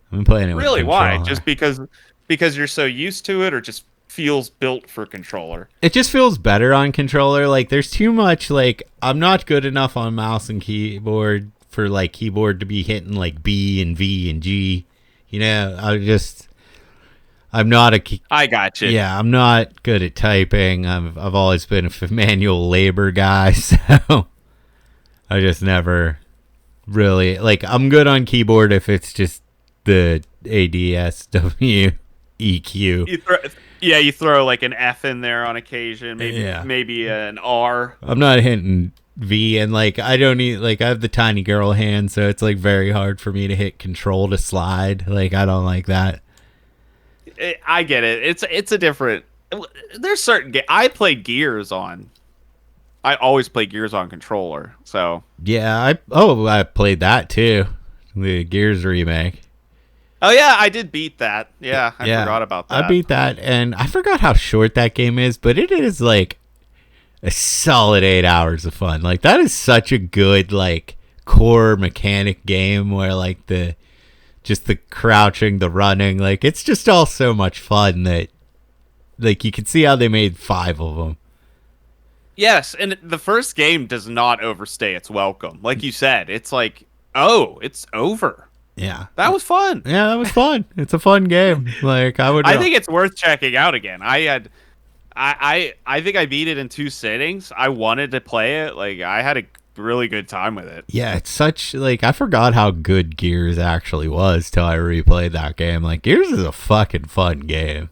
A: I've been playing it with controller.
B: Why? Just because you're so used to it, or just feels built for controller?
A: It just feels better on controller. Like there's too much. Like I'm not good enough on mouse and keyboard for like keyboard to be hitting like B and V and G. You know, I'm not
B: I got you.
A: Yeah, I'm not good at typing. I've always been a manual labor guy, so I just never really like. I'm good on keyboard if it's just the ADSW EQ.
B: You throw like an F in there on occasion, maybe an R.
A: I'm not hitting V, and like I don't need like I have the tiny girl hand, so it's like very hard for me to hit control to slide. Like I don't like that.
B: I get it. It's a different. There's certain I play Gears on. I always play Gears on controller. So
A: yeah, I played that too, the Gears remake.
B: Oh yeah, I did beat that. Yeah, I forgot about that.
A: I beat that, and I forgot how short that game is, but it is like a solid 8 hours of fun. Like that is such a good like core mechanic game where like the crouching, the running, like it's just all so much fun that like you can see how they made 5 of them.
B: Yes, and the first game does not overstay its welcome. Like you said, it's like, oh, it's over.
A: Yeah.
B: That was fun.
A: Yeah, that was fun. It's a fun game. Like I
B: think it's worth checking out again. I think I beat it in 2 sittings. I wanted to play it. Like I had a really good time with it.
A: Yeah, it's such like I forgot how good Gears actually was till I replayed that game. Like Gears is a fucking fun game.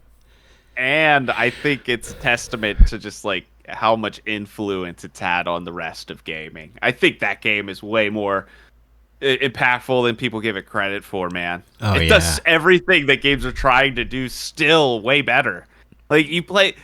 B: And I think it's a testament to just like how much influence it's had on the rest of gaming. I think that game is way more impactful than people give it credit for, man. It does everything that games are trying to do still way better. Like you play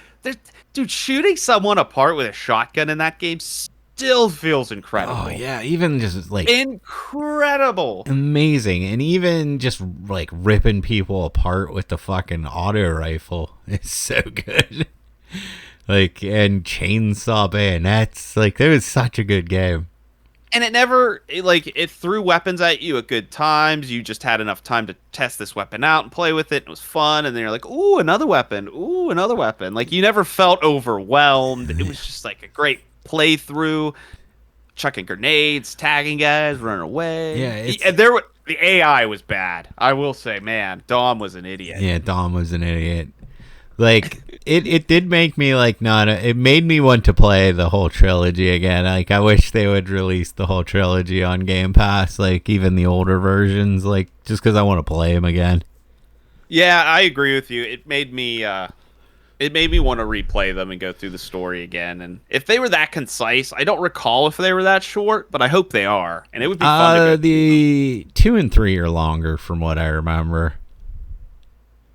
B: dude, shooting someone apart with a shotgun in that game still feels incredible.
A: Oh yeah, even just like
B: incredible,
A: amazing, and even just like ripping people apart with the fucking auto rifle is so good. Like and chainsaw bayonets, like it was such a good game.
B: And it never it threw weapons at you at good times. You just had enough time to test this weapon out and play with it. It was fun, and then you're like, ooh, another weapon. Ooh, another weapon. Like you never felt overwhelmed. It was just like a great playthrough, chucking grenades, tagging guys, running away.
A: Yeah,
B: and the AI was bad. I will say, man, Dom was an idiot.
A: Yeah, Dom was an idiot. Like it did make me like it made me want to play the whole trilogy again. Like I wish they would release the whole trilogy on Game Pass, like even the older versions, like just because I want to play them again.
B: Yeah, I agree with you. It made me want to replay them and go through the story again. And if they were that concise, I don't recall if they were that short, but I hope they are. And it would be fun to go
A: the 2 and 3 are longer from what I remember.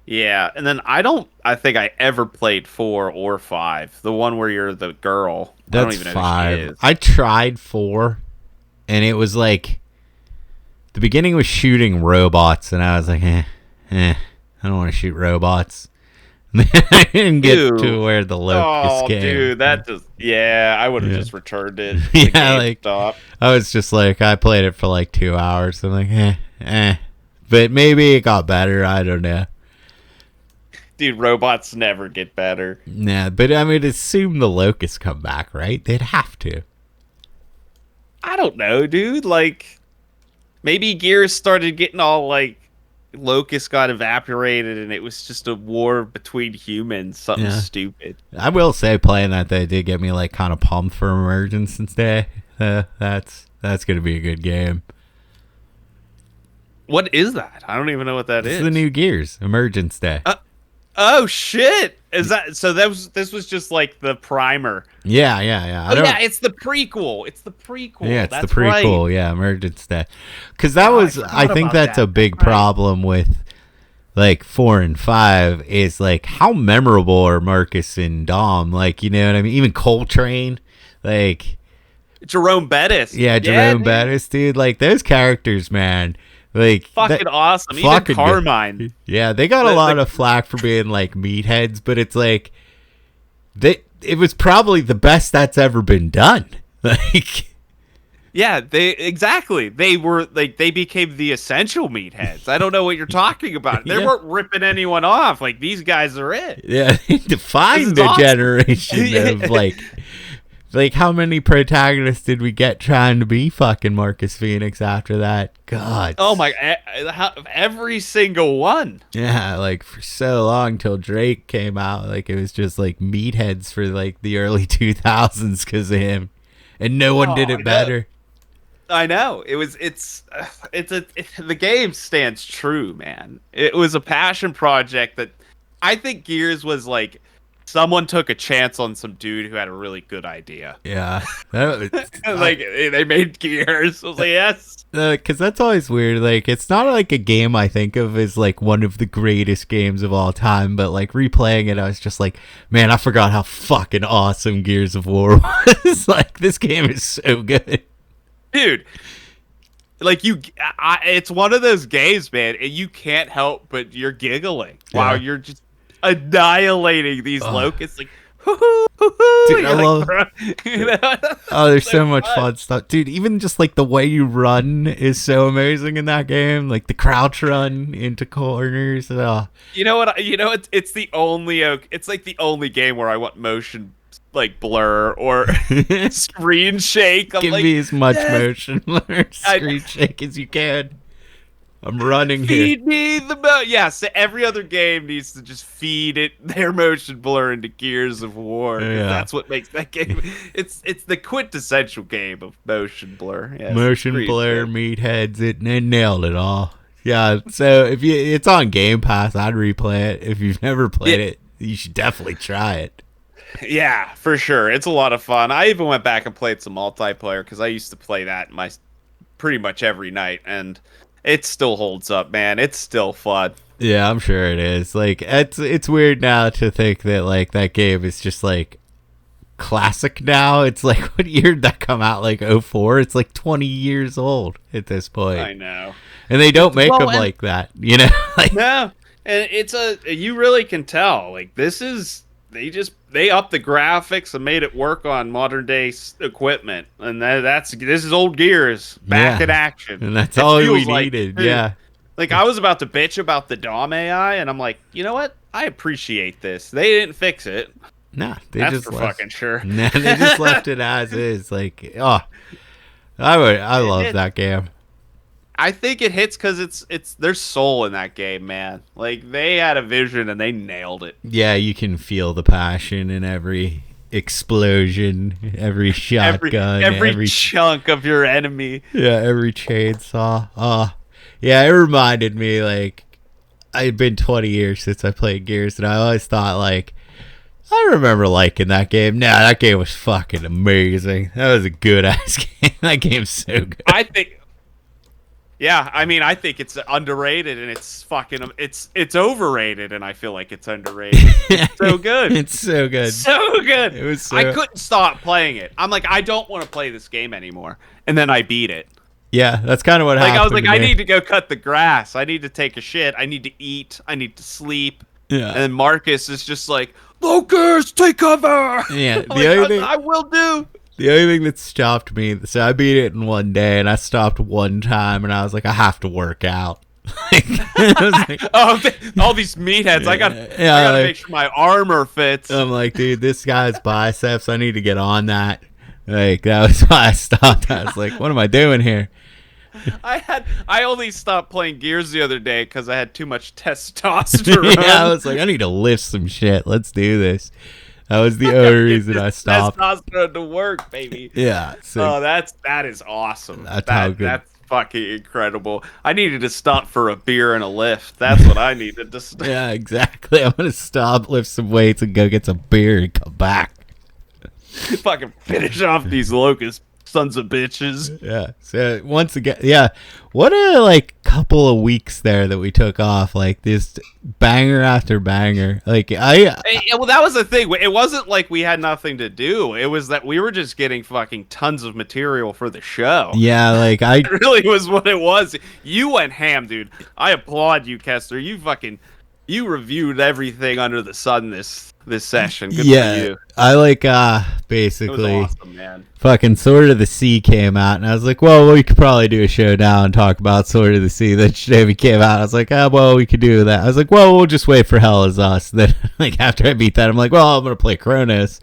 B: Yeah, and then I think I ever played 4 or 5. The one where you're the girl.
A: That's
B: I don't even know
A: 5.
B: who she is.
A: I tried 4, and it was like the beginning was shooting robots, and I was like, I don't want to shoot robots. I didn't get to where the locust came.
B: Dude, that just I would have just returned it.
A: Yeah, like I was just like I played it for like 2 hours. I'm like, but maybe it got better. I don't know.
B: Dude, robots never get better.
A: Nah, but I mean, assume the locusts come back, right? They'd have to.
B: I don't know, dude. Like, maybe Gears started getting all, like, locusts got evaporated and it was just a war between humans. Something stupid.
A: I will say, playing that, they did get me, like, kind of pumped for Emergence Day. That's going to be a good game.
B: What is that? I don't even know what that is.
A: It's the new Gears, Emergence Day.
B: Oh shit! Is that so? This was just like the primer.
A: Yeah.
B: It's the prequel. It's the prequel.
A: Yeah, it's
B: that's
A: the prequel.
B: Right.
A: Yeah, Emergence Day. Because that was, I think that's a big problem with like 4 and 5 is like how memorable are Marcus and Dom? Like, you know what I mean? Even Coltrane, like
B: Jerome Bettis.
A: Yeah, Jerome Bettis, dude. Like those characters, man. Like
B: fucking awesome. Even Carmine.
A: Good. Yeah, they got a lot of flack for being like meatheads, but it's like it was probably the best that's ever been done. Like
B: yeah, they were like they became the essential meatheads. I don't know what you're talking about. They weren't ripping anyone off. Like these guys are it.
A: Yeah, they defined the generation of like how many protagonists did we get trying to be fucking Marcus Phoenix after that? God.
B: Oh my, every single one.
A: Yeah, like for so long till Drake came out, like it was just like meatheads for like the early 2000s because of him, and no one did it better.
B: I know. The game stands true, man. It was a passion project that I think Gears was like someone took a chance on some dude who had a really good idea.
A: Yeah.
B: Like they made Gears. I was like, yes.
A: Because that's always weird. Like it's not like a game I think of as like one of the greatest games of all time, but like replaying it, I was just like, man, I forgot how fucking awesome Gears of War was. Like this game is so good. Dude,
B: like it's one of those games, man, and you can't help but you're giggling while you're just annihilating these locusts. Like,
A: dude, I love. Oh, there's so much fun stuff, dude. Even just like the way you run is so amazing in that game. Like the crouch run into corners.
B: You know what? It's the only. It's like the only game where I want motion. Like blur or screen shake.
A: Give me as much motion blur, screen shake as you can. I'm running
B: feed here. Feed me yes, every other game needs to just feed it their motion blur into Gears of War. Yeah. That's what makes that game. It's the quintessential game of motion blur. Yes,
A: motion blur, meatheads. It nailed it all. Yeah. So if it's on Game Pass, I'd replay it. If you've never played it, you should definitely try it.
B: Yeah, for sure. It's a lot of fun. I even went back and played some multiplayer because I used to play that pretty much every night, and it still holds up, man. It's still fun.
A: Yeah, I'm sure it is. Like it's weird now to think that like that game is just like classic now. It's like what year did that come out? Like 2004? It's like 20 years old at this point.
B: I know.
A: And they don't make them like that, you know? Like,
B: no. And you really can tell. Like this is they upped the graphics and made it work on modern day equipment, and this is old Gears back in action,
A: and that's all we needed. Dude, yeah,
B: like I was about to bitch about the DOM AI, and I'm like, you know what? I appreciate this. They didn't fix it.
A: Nah,
B: that's just for fucking sure.
A: Nah, they just left it as is. Like, I love that game.
B: I think it hits because it's there's soul in that game, man. Like they had a vision and they nailed it.
A: Yeah, you can feel the passion in every explosion, every shotgun,
B: every chunk of your enemy.
A: Yeah, every chainsaw. Yeah, it reminded me like I'd been 20 years since I played Gears, and I always thought like I remember liking that game. Nah, that game was fucking amazing. That was a good ass game. That game's so good.
B: I think. Yeah, I mean, I think it's underrated, and it's fucking, it's overrated, and I feel like it's underrated. It's so good.
A: It's so good.
B: So good.
A: It was.
B: I couldn't stop playing it. I'm like, I don't want to play this game anymore, and then I beat it.
A: Yeah, that's kind of what happened.
B: I was like, I need to go cut the grass. I need to take a shit. I need to eat. I need to sleep.
A: Yeah.
B: And then Marcus is just like, Locust, take cover.
A: Yeah.
B: I will do.
A: The only thing that stopped me, so I beat it in one day, and I stopped one time, and I was like, I have to work out.
B: All these meatheads, I gotta make sure my armor fits.
A: I'm like, dude, this guy's biceps, I need to get on that. Like, that was why I stopped. I was like, what am I doing here?
B: I only stopped playing Gears the other day because I had too much testosterone.
A: Yeah, I was like, I need to lift some shit. Let's do this. That was the only reason I stopped.
B: Testosterone to work, baby.
A: Yeah.
B: So that is awesome.
A: That's how good.
B: That's fucking incredible. I needed to stop for a beer and a lift. That's what I needed to stop.
A: Yeah, exactly. I'm gonna stop, lift some weights, and go get some beer and come back.
B: Fucking finish off these locust sons of bitches.
A: Yeah. So once again, yeah. What a couple of weeks there that we took off, this banger after banger.
B: Well, that was the thing. It wasn't like we had nothing to do. It was that we were just getting fucking tons of material for the show.
A: Yeah,
B: it really was what it was. You went ham, dude. I applaud you, Kester. You reviewed everything under the sun this session. Good for you.
A: I basically
B: it was awesome, man.
A: Fucking Sword of the Sea came out, and I was like, well, we could probably do a show now and talk about Sword of the Sea. Then Shinobi came out, I was like, oh, well, we could do that. I was like, well, we'll just wait for Hell Is Us. Then after I beat that, I'm like, well, I'm gonna play Cronos.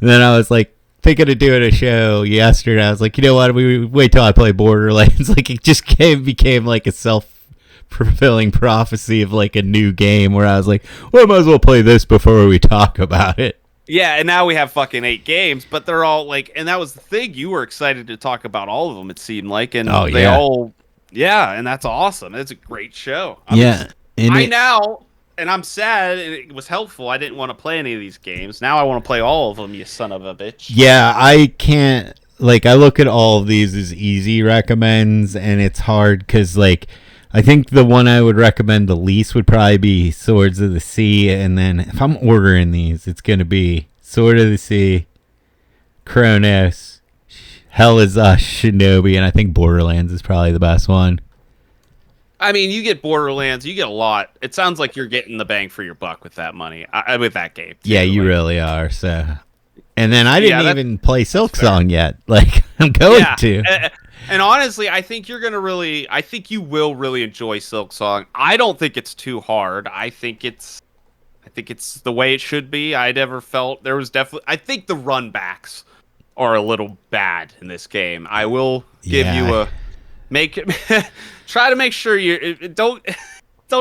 A: And then I was thinking of doing a show yesterday. I was like, you know what? We wait till I play Borderlands. It just became a self-fulfilling prophecy of a new game where I was like, well, I might as well play this before we talk about it.
B: Yeah, and now we have fucking 8 games, but they're all and that was the thing. You were excited to talk about all of them, it seemed like, and they all, and that's awesome. It's a great show. And I'm sad, and it was helpful. I didn't want to play any of these games. Now I want to play all of them, you son of a bitch.
A: Yeah, I can't, I look at all of these as easy recommends, and it's hard because, I think the one I would recommend the least would probably be Swords of the Sea, and then if I'm ordering these, it's going to be Sword of the Sea, Cronos, Hell Is Us, Shinobi, and I think Borderlands is probably the best one.
B: I mean, you get Borderlands, you get a lot. It sounds like you're getting the bang for your buck with that money, with that game.
A: Yeah, you really are. So, and then I didn't even play Silksong yet. I'm going to.
B: And honestly, I think you will really enjoy Silksong. I don't think it's too hard. I think it's the way it should be. I never felt there was definitely. I think the runbacks are a little bad in this game. I will give you try to make sure you don't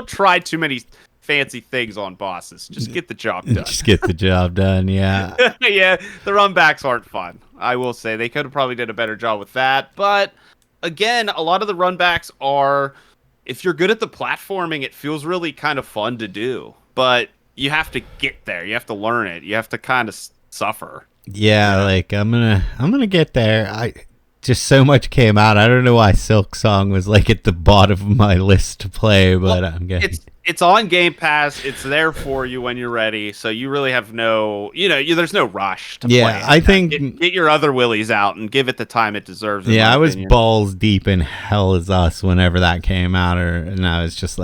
B: try too many fancy things on bosses. Just get the job done.
A: Just get the job done. Yeah.
B: Yeah, the runbacks aren't fun. I will say they could have probably did a better job with that. But again, a lot of the runbacks are, if you're good at the platforming, it feels really kind of fun to do. But you have to get there. You have to learn it. You have to kind of suffer.
A: Yeah, I'm gonna get there. Just so much came out. I don't know why Silksong was at the bottom of my list to play, but I'm getting.
B: It's on Game Pass. It's there for you when you're ready. So you really have no, there's no rush to play it.
A: I think
B: get your other willies out and give it the time it deserves.
A: Yeah, I was balls deep in Hell Is Us whenever that came out, and I was just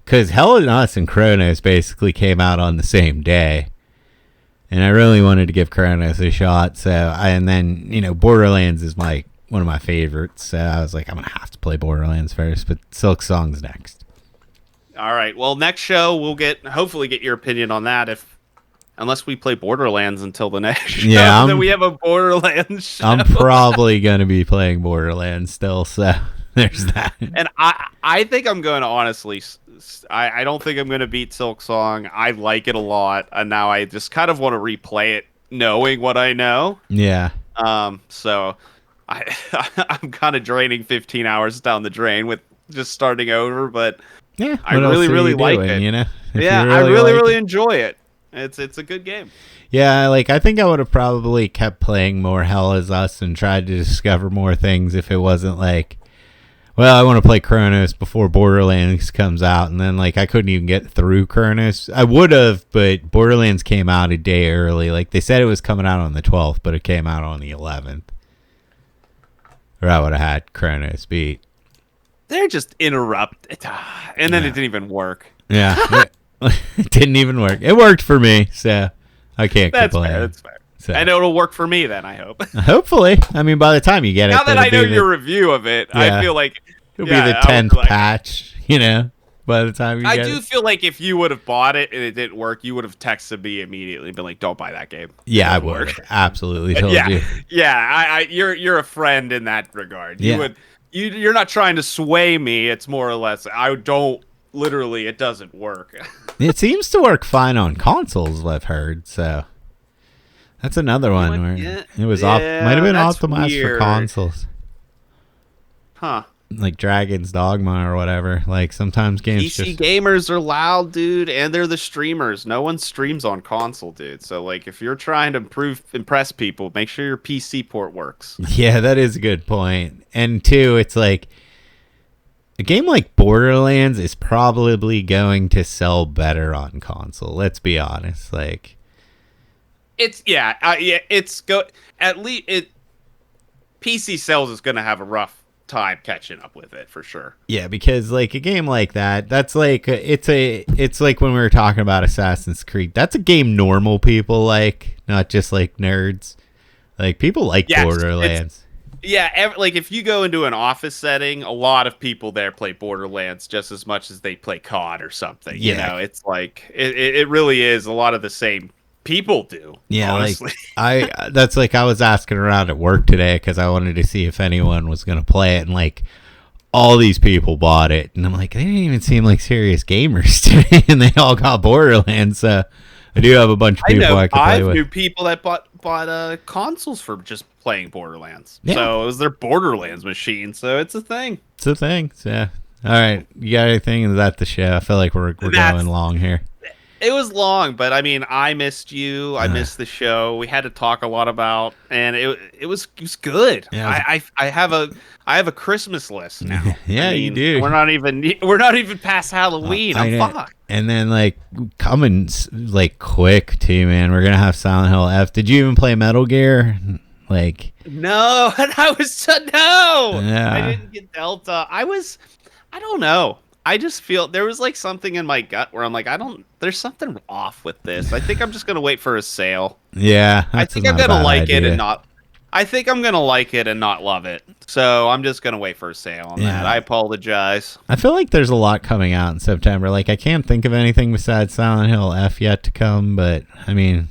A: because Hell Is Us and Cronos basically came out on the same day. And I really wanted to give Cronos a shot, and then Borderlands is one of my favorites, so I was like, I'm gonna have to play Borderlands first, but Silksong's next.
B: All right, well, next show we'll hopefully get your opinion on that, unless we play Borderlands until the next show. Yeah, then we have a Borderlands show.
A: I'm probably gonna be playing Borderlands still, so there's that.
B: And I think I'm going to honestly. I don't think I'm going to beat Silksong. I like it a lot, and now I just kind of want to replay it, knowing what I know.
A: Yeah.
B: So I'm kind of draining 15 hours down the drain with just starting over, but
A: yeah,
B: I really like it. I really enjoy it. It's a good game.
A: Yeah, I think I would have probably kept playing more Hell Is Us and tried to discover more things if it wasn't well, I want to play Cronos before Borderlands comes out, and then I couldn't even get through Cronos. I would have, but Borderlands came out a day early. They said it was coming out on the 12th, but it came out on the 11th. Or I would have had Cronos beat.
B: They're just interrupted, and then it didn't even work.
A: Yeah, it didn't even work. It worked for me, so I can't complain.
B: That's fair. So. I know it'll work for me then, I hope.
A: Hopefully. I mean, by the time you get
B: now that I know your review of it, I feel like
A: it'll be the 10th patch, by the time you get it.
B: I do feel like if you would have bought it and it didn't work, you would have texted me immediately and been like, don't buy that game.
A: Yeah, I would have absolutely told you.
B: Yeah, you're a friend in that regard. You're not trying to sway me. It's more or less, it doesn't work.
A: It seems to work fine on consoles, I've heard, so. That's another one where it was might have been optimized for consoles.
B: Huh.
A: Like Dragon's Dogma or whatever. Like sometimes games
B: PC gamers are loud, dude, and they're the streamers. No one streams on console, dude. So like if you're trying to impress people, make sure your PC port works.
A: Yeah, that is a good point. And two, it's like a game like Borderlands is probably going to sell better on console. Let's be honest. Like
B: it's at least PC sales is going to have a rough time catching up with it for sure.
A: Yeah, because like a game like that's like it's like when we were talking about Assassin's Creed. That's a game normal people like, not just like nerds. Like people like Borderlands.
B: Like if you go into an office setting, a lot of people there play Borderlands just as much as they play COD or something. You know, it's like it really is a lot of the same people do.
A: Yeah,
B: honestly.
A: like that's like I was asking around at work today because I wanted to see if anyone was gonna play it, and like all these people bought it, and I'm like, they didn't even seem like serious gamers today, and they all got Borderlands. So I do have a bunch of people I can play with.
B: I knew people that bought consoles for just playing Borderlands.
A: Yeah.
B: So it was their Borderlands machine. So it's a thing.
A: It's a thing. So, yeah. All right, you got anything? Is that the show? I feel like we're going long here.
B: It was long, but I mean, I missed you. I missed the show. We had to talk a lot about, and it was good.
A: Yeah.
B: I have a Christmas list now.
A: Yeah, I mean, you do.
B: We're not even past Halloween. I'm fucked.
A: And then like coming like quick too, man. We're gonna have Silent Hill F. Did you even play Metal Gear? Like
B: no, and I was no.
A: Yeah.
B: I didn't get Delta. I don't know. I just feel there was like something in my gut where I'm like, there's something off with this. I think I'm just going to wait for a sale.
A: Yeah.
B: I think I'm going to like it and not, I think I'm going to like it and not love it. So I'm just going to wait for a sale on that. I apologize.
A: I feel like there's a lot coming out in September. Like I can't think of anything besides Silent Hill F yet to come, but I mean,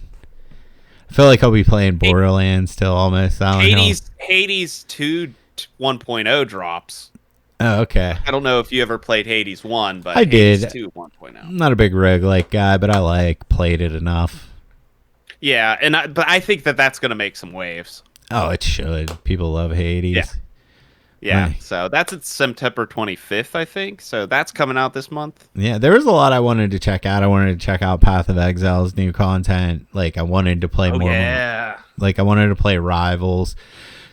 A: I feel like I'll be playing Borderlands till almost
B: Hades 2 1.0 drops.
A: Oh, okay.
B: I don't know if you ever played Hades 1, but
A: I
B: Hades
A: did.
B: 2 1.0.
A: I'm not a big roguelike guy, but I played it enough.
B: Yeah, but I think that's going to make some waves.
A: Oh, it should. People love Hades.
B: Yeah.
A: Right.
B: So that's at September 25th, I think. So that's coming out this month.
A: Yeah, there was a lot I wanted to check out. I wanted to check out Path of Exile's new content. Like I wanted to play more.
B: Yeah.
A: Like I wanted to play Rivals.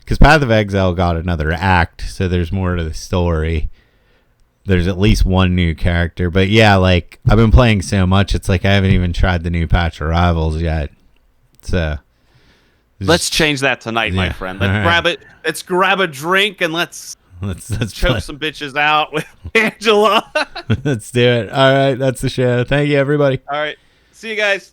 A: Because Path of Exile got another act, so there's more to the story. There's at least one new character. But yeah, like, I've been playing so much, it's like I haven't even tried the new patch of Rivals yet. So
B: let's change that tonight, my friend. Let's grab a drink and let's choke some bitches out with Angela.
A: Let's do it. All right, that's the show. Thank you, everybody.
B: All right. See you guys.